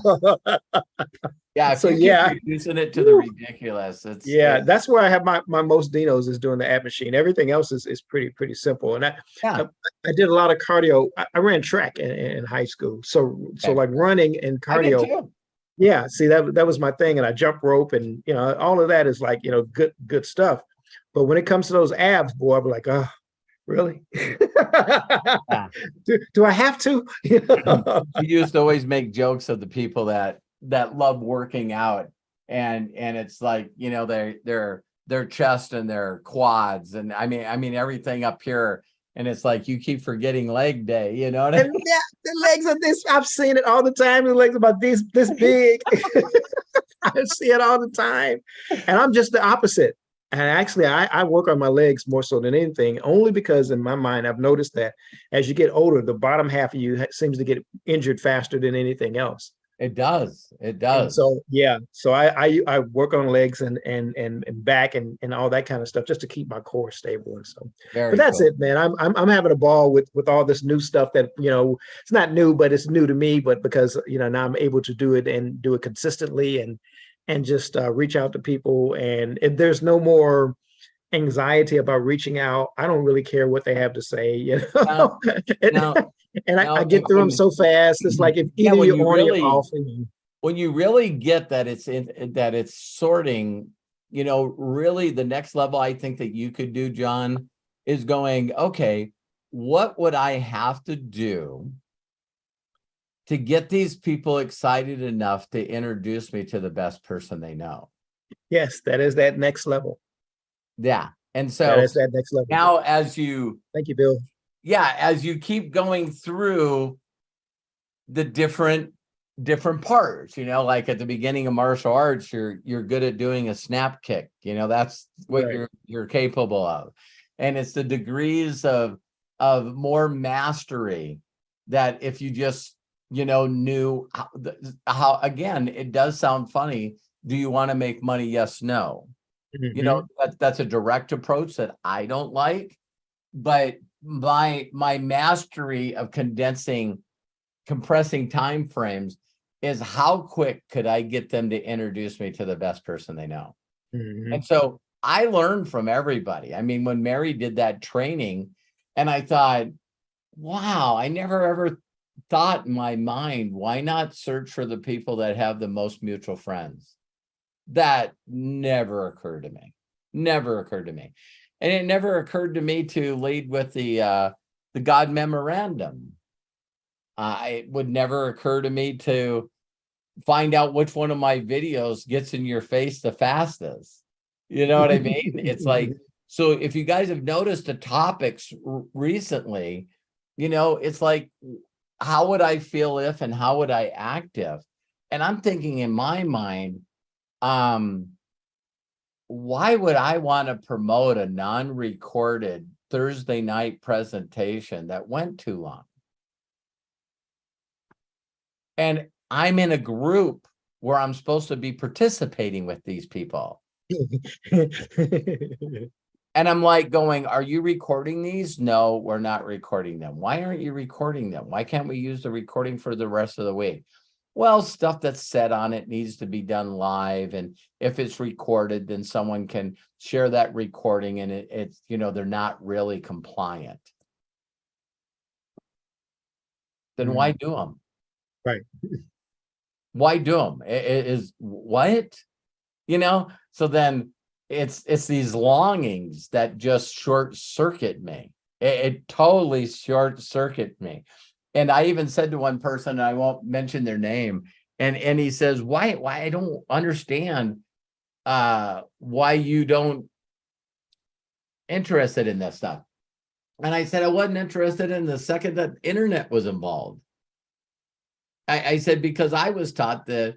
Yeah. If so you keep reducing it to the ridiculous, that's where I have my most Dinos, is doing the ab machine. Everything else is pretty simple. And I did a lot of cardio. I ran track in high school. So like running and cardio. I did too. Yeah. See, that was my thing. And I jump rope, and all of that is like, good stuff. But when it comes to those abs, boy, I'm like, oh, really? do I have to? You used to always make jokes of the people that love working out, and it's like, their chest and their quads, and I mean everything up here, and it's like you keep forgetting leg day, you know what I mean? Yeah, the legs are this. I've seen it all the time. The legs are about this big. I see it all the time, and I'm just the opposite. And actually, I work on my legs more so than anything, only because in my mind, I've noticed that as you get older, the bottom half of you seems to get injured faster than anything else. It does. And so, yeah. So I work on legs and back and all that kind of stuff just to keep my core stable. And so, but that's it, man. I'm having a ball with all this new stuff that, it's not new, but it's new to me. But because, now I'm able to do it and do it consistently and just reach out to people. And if there's no more anxiety about reaching out, I don't really care what they have to say, I get through them so fast. It's like if either you're on or you're off. When you really get that it's sorting, really the next level I think that you could do, John, is going, okay, what would I have to do to get these people excited enough to introduce me to the best person they know? Yes, that is that next level. Yeah. And That so is that next level. now as you, Thank you, Bill. yeah, as you keep going through the different parts, like at the beginning of martial arts, you're good at doing a snap kick, that's what Right. you're capable of. And it's the degrees of more mastery that if you just, knew how, again, it does sound funny. Do you want to make money? Yes, no. Mhm. That's a direct approach that I don't like, but my mastery of compressing time frames is how quick could I get them to introduce me to the best person they know. Mhm. And so I learned from everybody. I mean, when Mary did that training, and I thought, wow, I never ever thought in my mind, why not search for the people that have the most mutual friends? That never occurred to me. Never occurred to me. And it never occurred to me to lead with the God memorandum. It would never occur to me to find out which one of my videos gets in your face the fastest. You know what I mean? It's like, so if you guys have noticed the topics recently, it's like, how would I feel if, and how would I act if? And I'm thinking in my mind, why would I want to promote a non-recorded Thursday night presentation that went too long? And I'm in a group where I'm supposed to be participating with these people. And I'm like going, are you recording these? No, we're not recording them. Why aren't you recording them? Why can't we use the recording for the rest of the week? Well, stuff that's said on it needs to be done live. And if it's recorded, then someone can share that recording, and it's, they're not really compliant. Then why do them? Right. Why do them? It is what? So then it's these longings that just short circuit me. It totally short circuit me. And I even said to one person, and I won't mention their name, and he says, why I don't understand why you don't interested in this stuff. And I said, I wasn't interested in the second that internet was involved. I said, because I was taught that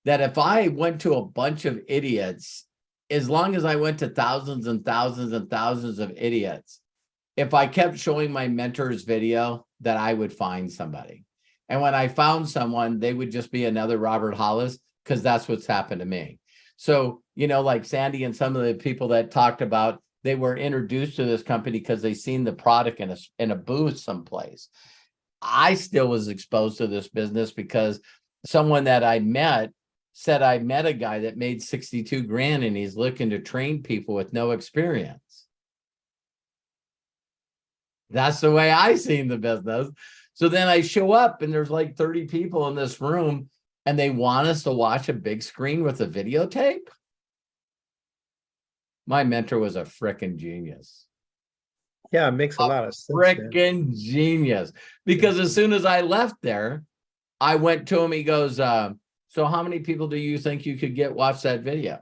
if I went to a bunch of idiots, as long as I went to thousands and thousands and thousands of idiots, if I kept showing my mentor's video, that I would find somebody. And when I found someone, they would just be another Robert Hollis, because that's what's happened to me. So, like Sandy and some of the people that talked about, they were introduced to this company because they seen the product in a booth someplace. I still was exposed to this business because someone that I met said, I met a guy that made 62 grand and he's looking to train people with no experience. That's the way I seen the business. So then I show up and there's like 30 people in this room and they want us to watch a big screen with a videotape. My mentor was a frickin' genius. Yeah, it makes a lot of sense. Frickin' genius. Because as soon as I left there, I went to him. He goes, so how many people do you think you could get watch that video?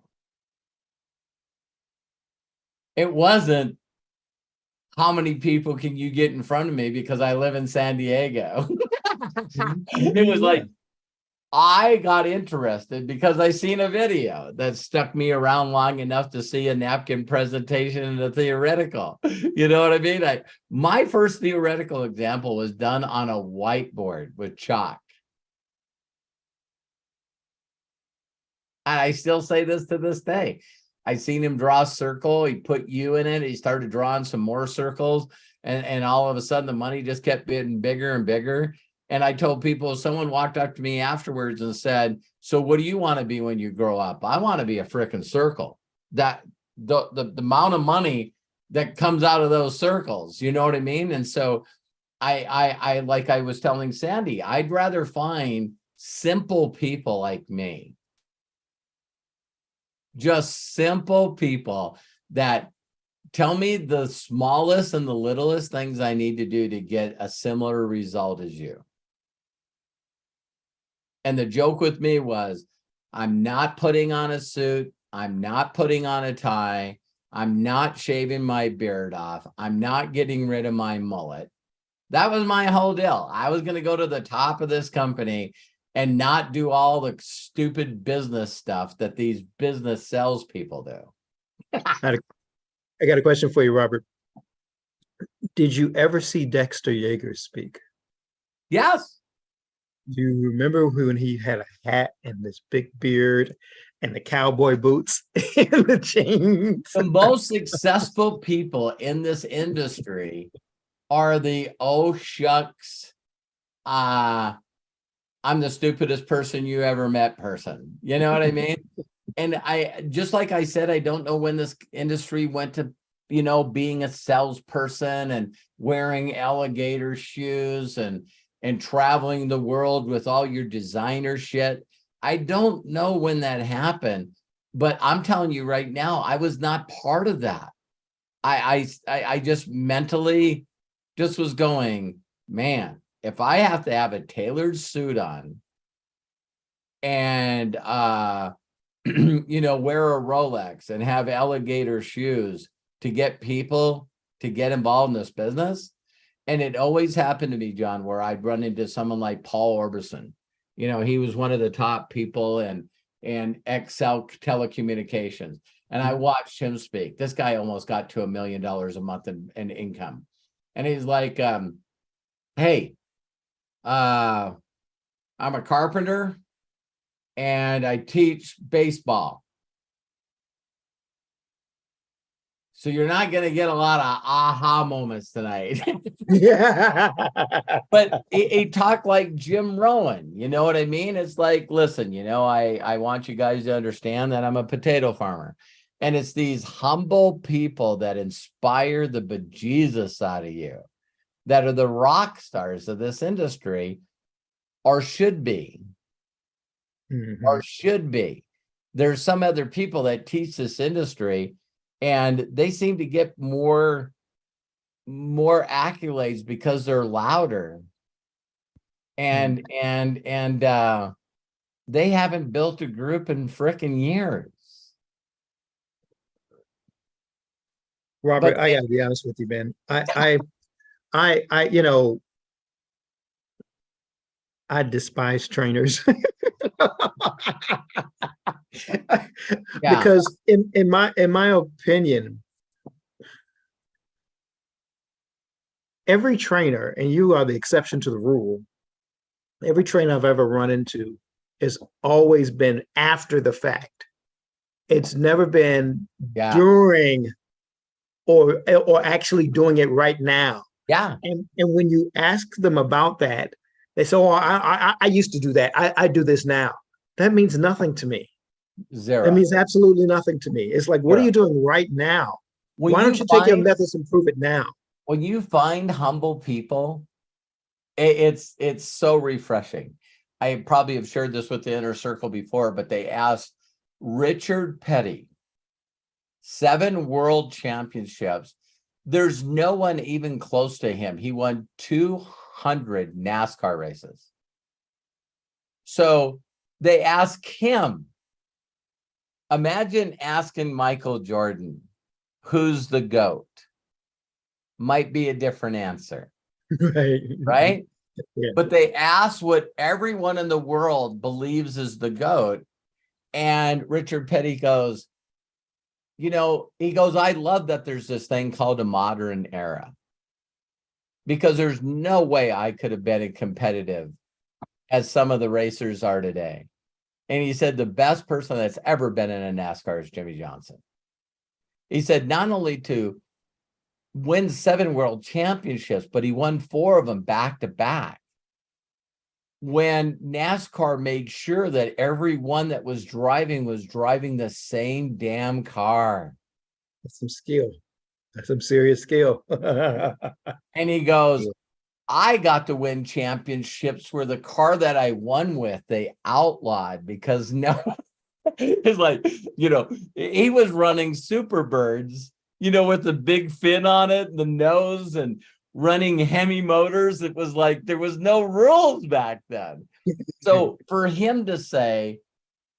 It wasn't how many people can you get in front of me because I live in San Diego. It was like, I got interested because I seen a video that stuck me around long enough to see a napkin presentation and a theoretical. You know what I mean? My first theoretical example was done on a whiteboard with chalk. And I still say this to this day. I seen him draw a circle. He put you in it. He started drawing some more circles. And all of a sudden, the money just kept getting bigger and bigger. And I told people, someone walked up to me afterwards and said, so what do you want to be when you grow up? I want to be a frickin' circle. That the amount of money that comes out of those circles, you know what I mean? And so I like I was telling Sandy, I'd rather find simple people like me. Just simple people that tell me the smallest and the littlest things I need to do to get a similar result as you. And the joke with me was, I'm not putting on a suit. I'm not putting on a tie. I'm not shaving my beard off. I'm not getting rid of my mullet. That was my whole deal. I was going to go to the top of this company and not do all the stupid business stuff that these business salespeople do. I got a question for you, Robert. Did you ever see Dexter Yeager speak? Yes. Do you remember when he had a hat and this big beard and the cowboy boots and the chains? The most successful people in this industry are the oh shucks, I'm the stupidest person you ever met person. You know what I mean? And I, just like I said, I don't know when this industry went to, being a salesperson and wearing alligator shoes and traveling the world with all your designer shit. I don't know when that happened, but I'm telling you right now, I was not part of that. I just mentally just was going, man, if I have to have a tailored suit on and wear a Rolex and have alligator shoes to get people to get involved in this business. And it always happened to me, John, where I'd run into someone like Paul Orbison. He was one of the top people in Excel telecommunications. And I watched him speak. This guy almost got to $1 million a month in income. And he's like, hey, I'm a carpenter and I teach baseball. So you're not going to get a lot of aha moments tonight. Yeah. But he talked like Jim Rohn. You know what I mean? It's like, listen, I want you guys to understand that I'm a potato farmer. And it's these humble people that inspire the bejesus out of you, that are the rock stars of this industry, or should be. Mhm. Or should be. There's some other people that teach this industry, and they seem to get more accolades because they're louder. And they haven't built a group in frickin' years. Robert, But I gotta be honest with you, man. I despise trainers. Yeah. Because in my opinion, every trainer, and you are the exception to the rule, every trainer I've ever run into has always been after the fact. It's never been Yeah. during or actually doing it right now. Yeah. And when you ask them about that, they say, "Oh, I used to do that. I do this now." That means nothing to me. Zero. That means absolutely nothing to me. It's like, what are you doing right now? Why don't you take your methods and prove it now? When you find humble people, it's so refreshing. I probably have shared this with the inner circle before, but they asked Richard Petty, 7 world championships. There's no one even close to him. He won 200 NASCAR races. So they ask him, imagine asking Michael Jordan, who's the GOAT? Might be a different answer. Right? Yeah. But they ask what everyone in the world believes is the GOAT. And Richard Petty goes, I love that there's this thing called a modern era, because there's no way I could have been as competitive as some of the racers are today. And he said the best person that's ever been in a NASCAR is Jimmy Johnson. He said not only to win 7 world championships, but he won 4 of them back to back. When NASCAR made sure that everyone that was driving the same damn car. That's some skill. That's some serious skill. And he goes, I got to win championships where the car that I won with, they outlawed, because it's like, he was running Superbirds, with the big fin on it, and the nose, and running Hemi motors. It was like there was no rules back then. So for him to say,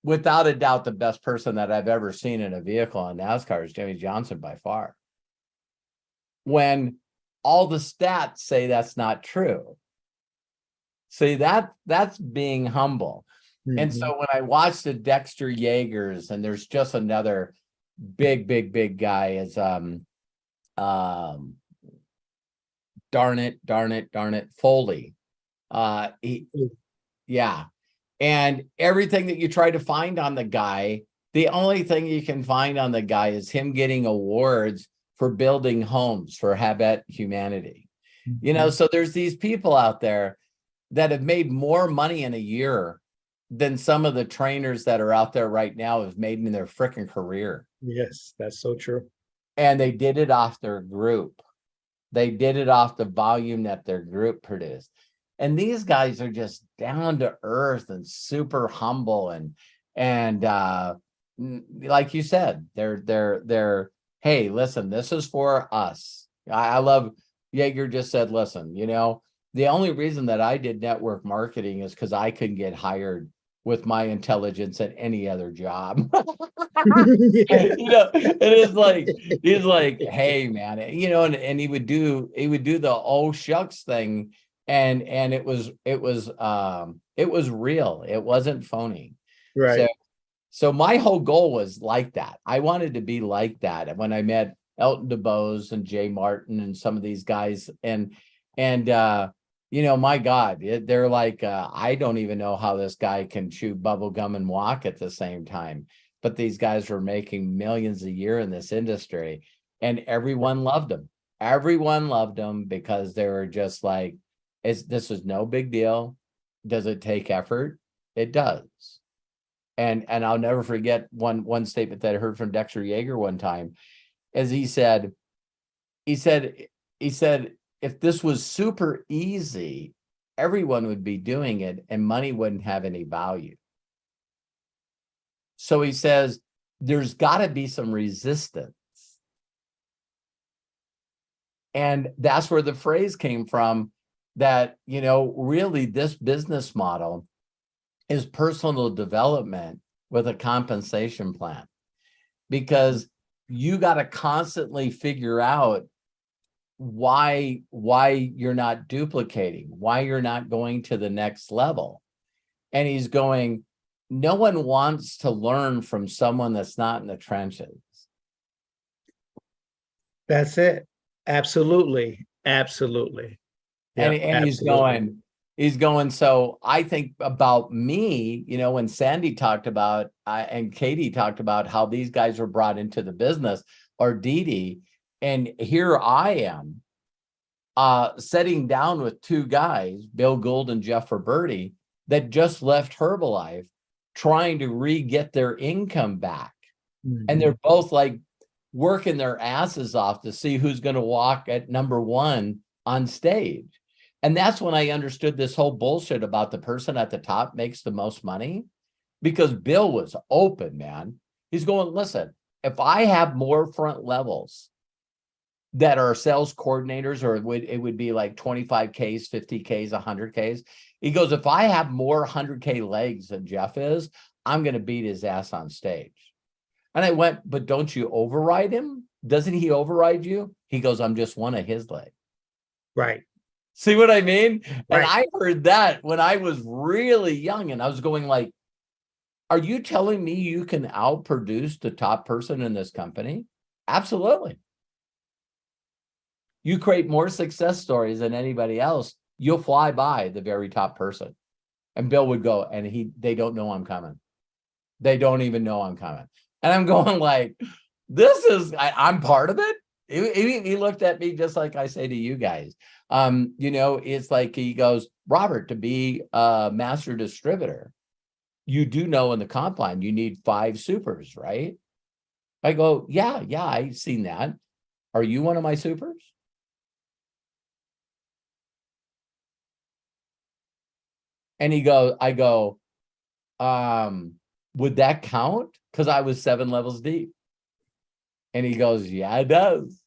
without a doubt, the best person that I've ever seen in a vehicle in NASCAR is Jimmy Johnson by far. When all the stats say that's not true. See, that's being humble. And Mhm. so when I watched the Dexter Yeagers, and there's just another big guy is darn it, Foley. Yeah. And everything that you try to find on the guy, the only thing you can find on the guy is him getting awards for building homes for Habitat Humanity. You know, so there's these people out there that have made more money in a year than some of the trainers that are out there right now have made in their freaking career. Yes, that's so true. And they did it off their group. They did it off the volume that their group produced. And these guys are just down to earth and super humble and like you said, they're hey, listen, this is for us. I love Yeager just said, listen, you know, the only reason that I did network marketing is because I couldn't get hired with my intelligence at any other job. You know, it is like he's like, hey man, you know, and he would do the oh shucks thing, and it was real. It wasn't phony. Right. So my whole goal was like that. I wanted to be like that. And when I met Elton DeBose and Jay Martin and some of these guys, and you know, my God, they're like, I don't even know how this guy can chew bubble gum and walk at the same time. But these guys were making millions a year in this industry, and everyone loved them. Everyone loved them because they were just like, this is no big deal. Does it take effort? It does. And I'll never forget one statement that I heard from Dexter Yeager one time, as he said, if this was super easy, everyone would be doing it and money wouldn't have any value. So he says, there's got to be some resistance. And that's where the phrase came from that, you know, really this business model is personal development with a compensation plan, because you got to constantly figure out why you're not duplicating, why you're not going to the next level. And he's going, no one wants to learn from someone that's not in the trenches. That's it. Absolutely. Absolutely. And, Yep, and he's going, so I think about me, you know, when Sandy talked about, and Katie talked about how these guys were brought into the business, or Dee Dee, and here I am, sitting down with two guys, Bill Gould and Jeff Roberti, that just left Herbalife, trying to re-get their income back. Mhm. And they're both like working their asses off to see who's going to walk at number one on stage. And that's when I understood this whole bullshit about the person at the top makes the most money, because Bill was open, man. He's going, listen, if I have more front levels that are sales coordinators, or it would be like 25Ks, 50Ks, 100Ks. He goes, if I have more 100K legs than Jeff is, I'm going to beat his ass on stage. And I went, but don't you override him? Doesn't he override you? He goes, I'm just one of his legs. Right. See what I mean? Right. And I heard that when I was really young, and I was going like, are you telling me you can outproduce the top person in this company? Absolutely. You create more success stories than anybody else, you'll fly by the very top person. And Bill would go, and they don't know I'm coming. They don't even know I'm coming. And I'm going like, this is, I'm part of it. He looked at me just like I say to you guys. You know, it's like he goes, Robert, to be a master distributor, you do know in the comp line, you need 5 supers, right? I go, yeah, I've seen that. Are you one of my supers? And I go, would that count? Because I was 7 levels deep. And he goes, yeah, it does.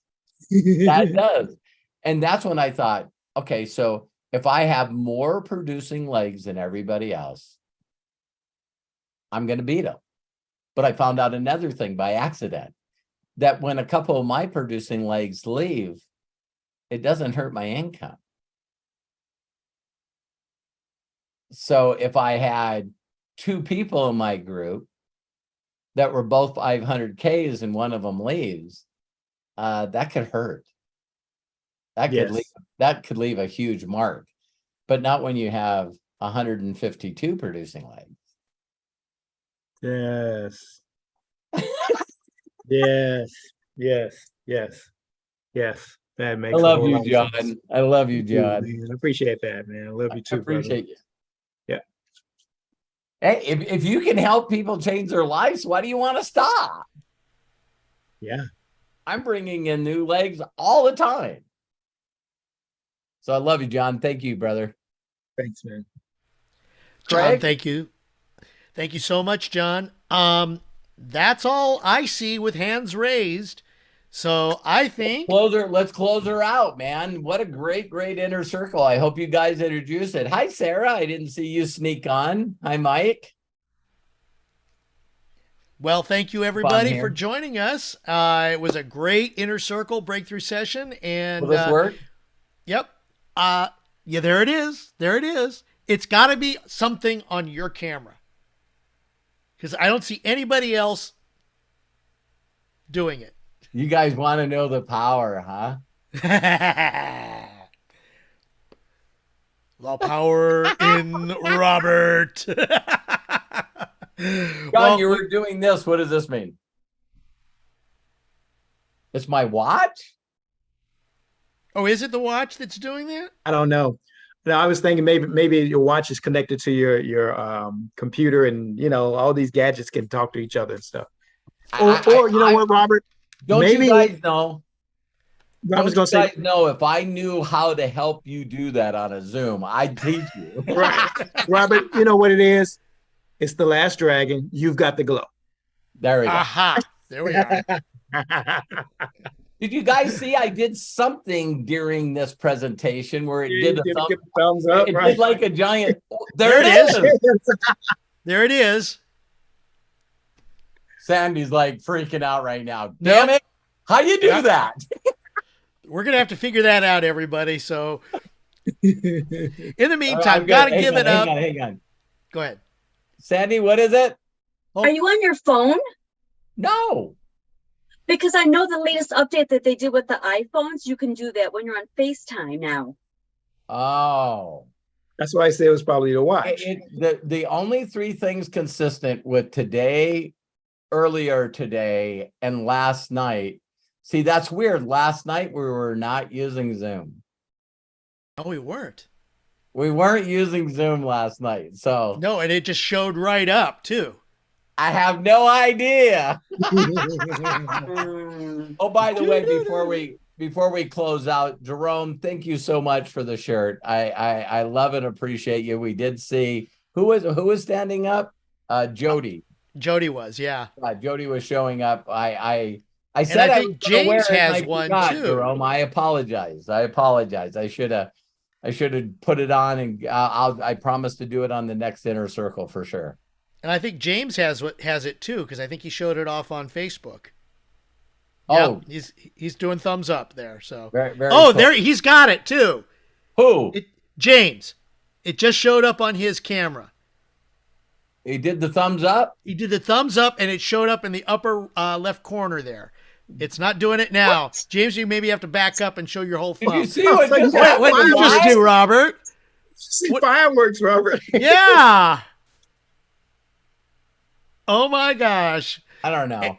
Yeah, it does. And that's when I thought, okay, so if I have more producing legs than everybody else, I'm going to beat them. But I found out another thing by accident, that when a couple of my producing legs leave, it doesn't hurt my income. So if I had 2 people in my group that were both 500Ks and one of them leaves, that could hurt. That could leave a huge mark, but not when you have 152 producing legs. Yes. Yes. Yes. Yes. Yes. That makes I a love whole you, lot of John. sense. I love you, Thank you, John. man. I appreciate that, man. I love you I too, brother. appreciate you. Yeah. Hey, if you can help people change their lives, why do you want to stop? Yeah. I'm bringing in new legs all the time. So I love you, John. Thank you, brother. Thanks, man. John, Craig? thank you. Thank you so much, John. That's all I see with hands raised. So I think Let's close her out, man. What a great inner circle. I hope you guys introduce it. Hi, Sarah. I didn't see you sneak on. Hi, Mike. well, thank you everybody for joining us. It was a great inner circle breakthrough session, and Will this work? Yep. Yeah, there it is. There it is. It's got to be something on your camera, because I don't see anybody else doing it. You guys want to know the power, huh? The power in Robert. John, you were doing this. What does this mean? It's my watch? Oh, is it the watch that's doing that? I don't know. Now I was thinking maybe your watch is connected to your computer, and all these gadgets can talk to each other and stuff. Or you know what, Robert? Don't Maybe you guys know? I was going to say, no, if I knew how to help you do that on a Zoom, I'd teach you. right, Robert, you know what it is? It's the last dragon. You've got the glow. There we go. Aha. There we are. Did you guys see I did something during this presentation where it did a thumbs up? it Right. did like a giant. There it is. There it is. Sandy's like freaking out right now. Damn it. How you do that? We're going to have to figure that out, everybody. So in the meantime, Right, got to give it up. Hang on. Go ahead. Sandy, what is it? Are you on your phone? No. Because I know the latest update that they did with the iPhones, you can do that when you're on FaceTime now. Oh. That's why I say it was probably the watch. The only 3 things consistent with today, earlier today, and last night. See, that's weird. Last night we were not using Zoom. Oh, we weren't. We weren't using Zoom last night. So No, and it just showed right up too. I have no idea. Oh, by the way, before we close out, Jerome, thank you so much for the shirt. I love and appreciate you. We did see who was standing up? Jody. Jody was, yeah. Jody was showing up. I said I think James has one too. Jerome, I apologize. I should have put it on, and I promise to do it on the next inner circle for sure. And I think James has it too, because I think he showed it off on Facebook. Oh, yeah, he's doing thumbs up there. So very cool. there he's got it too. Who? James. It just showed up on his camera. He did the thumbs up? He did the thumbs up, and it showed up in the upper left corner there. It's not doing it now. What? James, you maybe have to back up and show your whole thumb. Did you see what did you just do, Robert? See fireworks, Robert. Yeah. Oh my gosh. I don't know.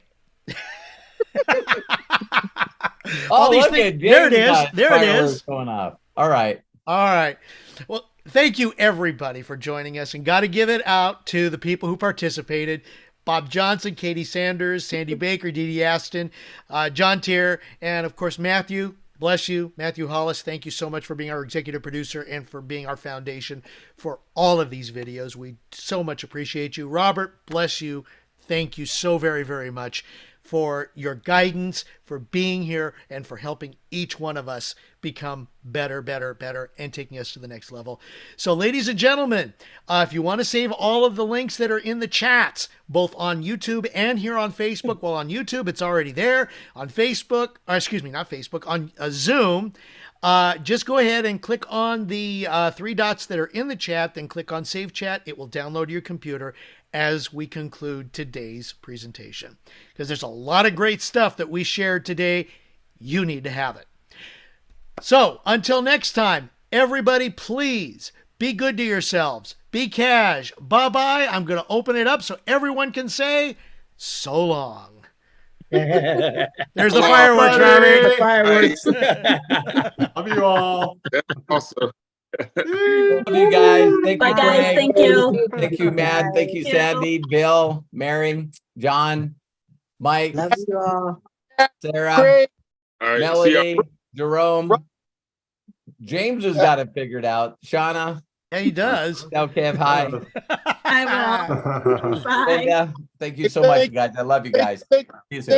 All these things. There it is. There it is. Going off. All right. All right. Well, thank you everybody for joining us, and got to give it out to the people who participated. Bob Johnson, Katie Sanders, Sandy Baker, Dee Dee Aston, John Tier, and of course, Matthew. Bless you. Matthew Hollis, thank you so much for being our executive producer and for being our foundation for all of these videos. We so much appreciate you. Robert, bless you. Thank you so very, very much for your guidance, for being here, and for helping each one of us become better, better, better, and taking us to the next level. So, ladies and gentlemen, if you want to save all of the links that are in the chats, both on YouTube and here on Facebook, well, on YouTube, it's already there. On Facebook, not Facebook, on Zoom, just go ahead and click on the 3 dots that are in the chat, then click on Save Chat. It will download to your computer as we conclude today's presentation. Because there's a lot of great stuff that we shared today. You need to have it. So, until next time, everybody, please be good to yourselves. Be cash. Bye-bye. I'm going to open it up so everyone can say so long. There's the fireworks, Robert. Fireworks. Love you all. Also, Love you guys. Thank Bye, you, guys. Craig. Thank you. Thank you, Matt. Thank you, Sandy, Bill, Mary, John, Mike, Love you all. Sarah, Great. all right. See Melody, ya. Jerome. James has got it figured out. Shauna, Yeah, he does. Kev, hi. I will. Bye. Linda, thank you so much, guys. I love you guys. See you soon.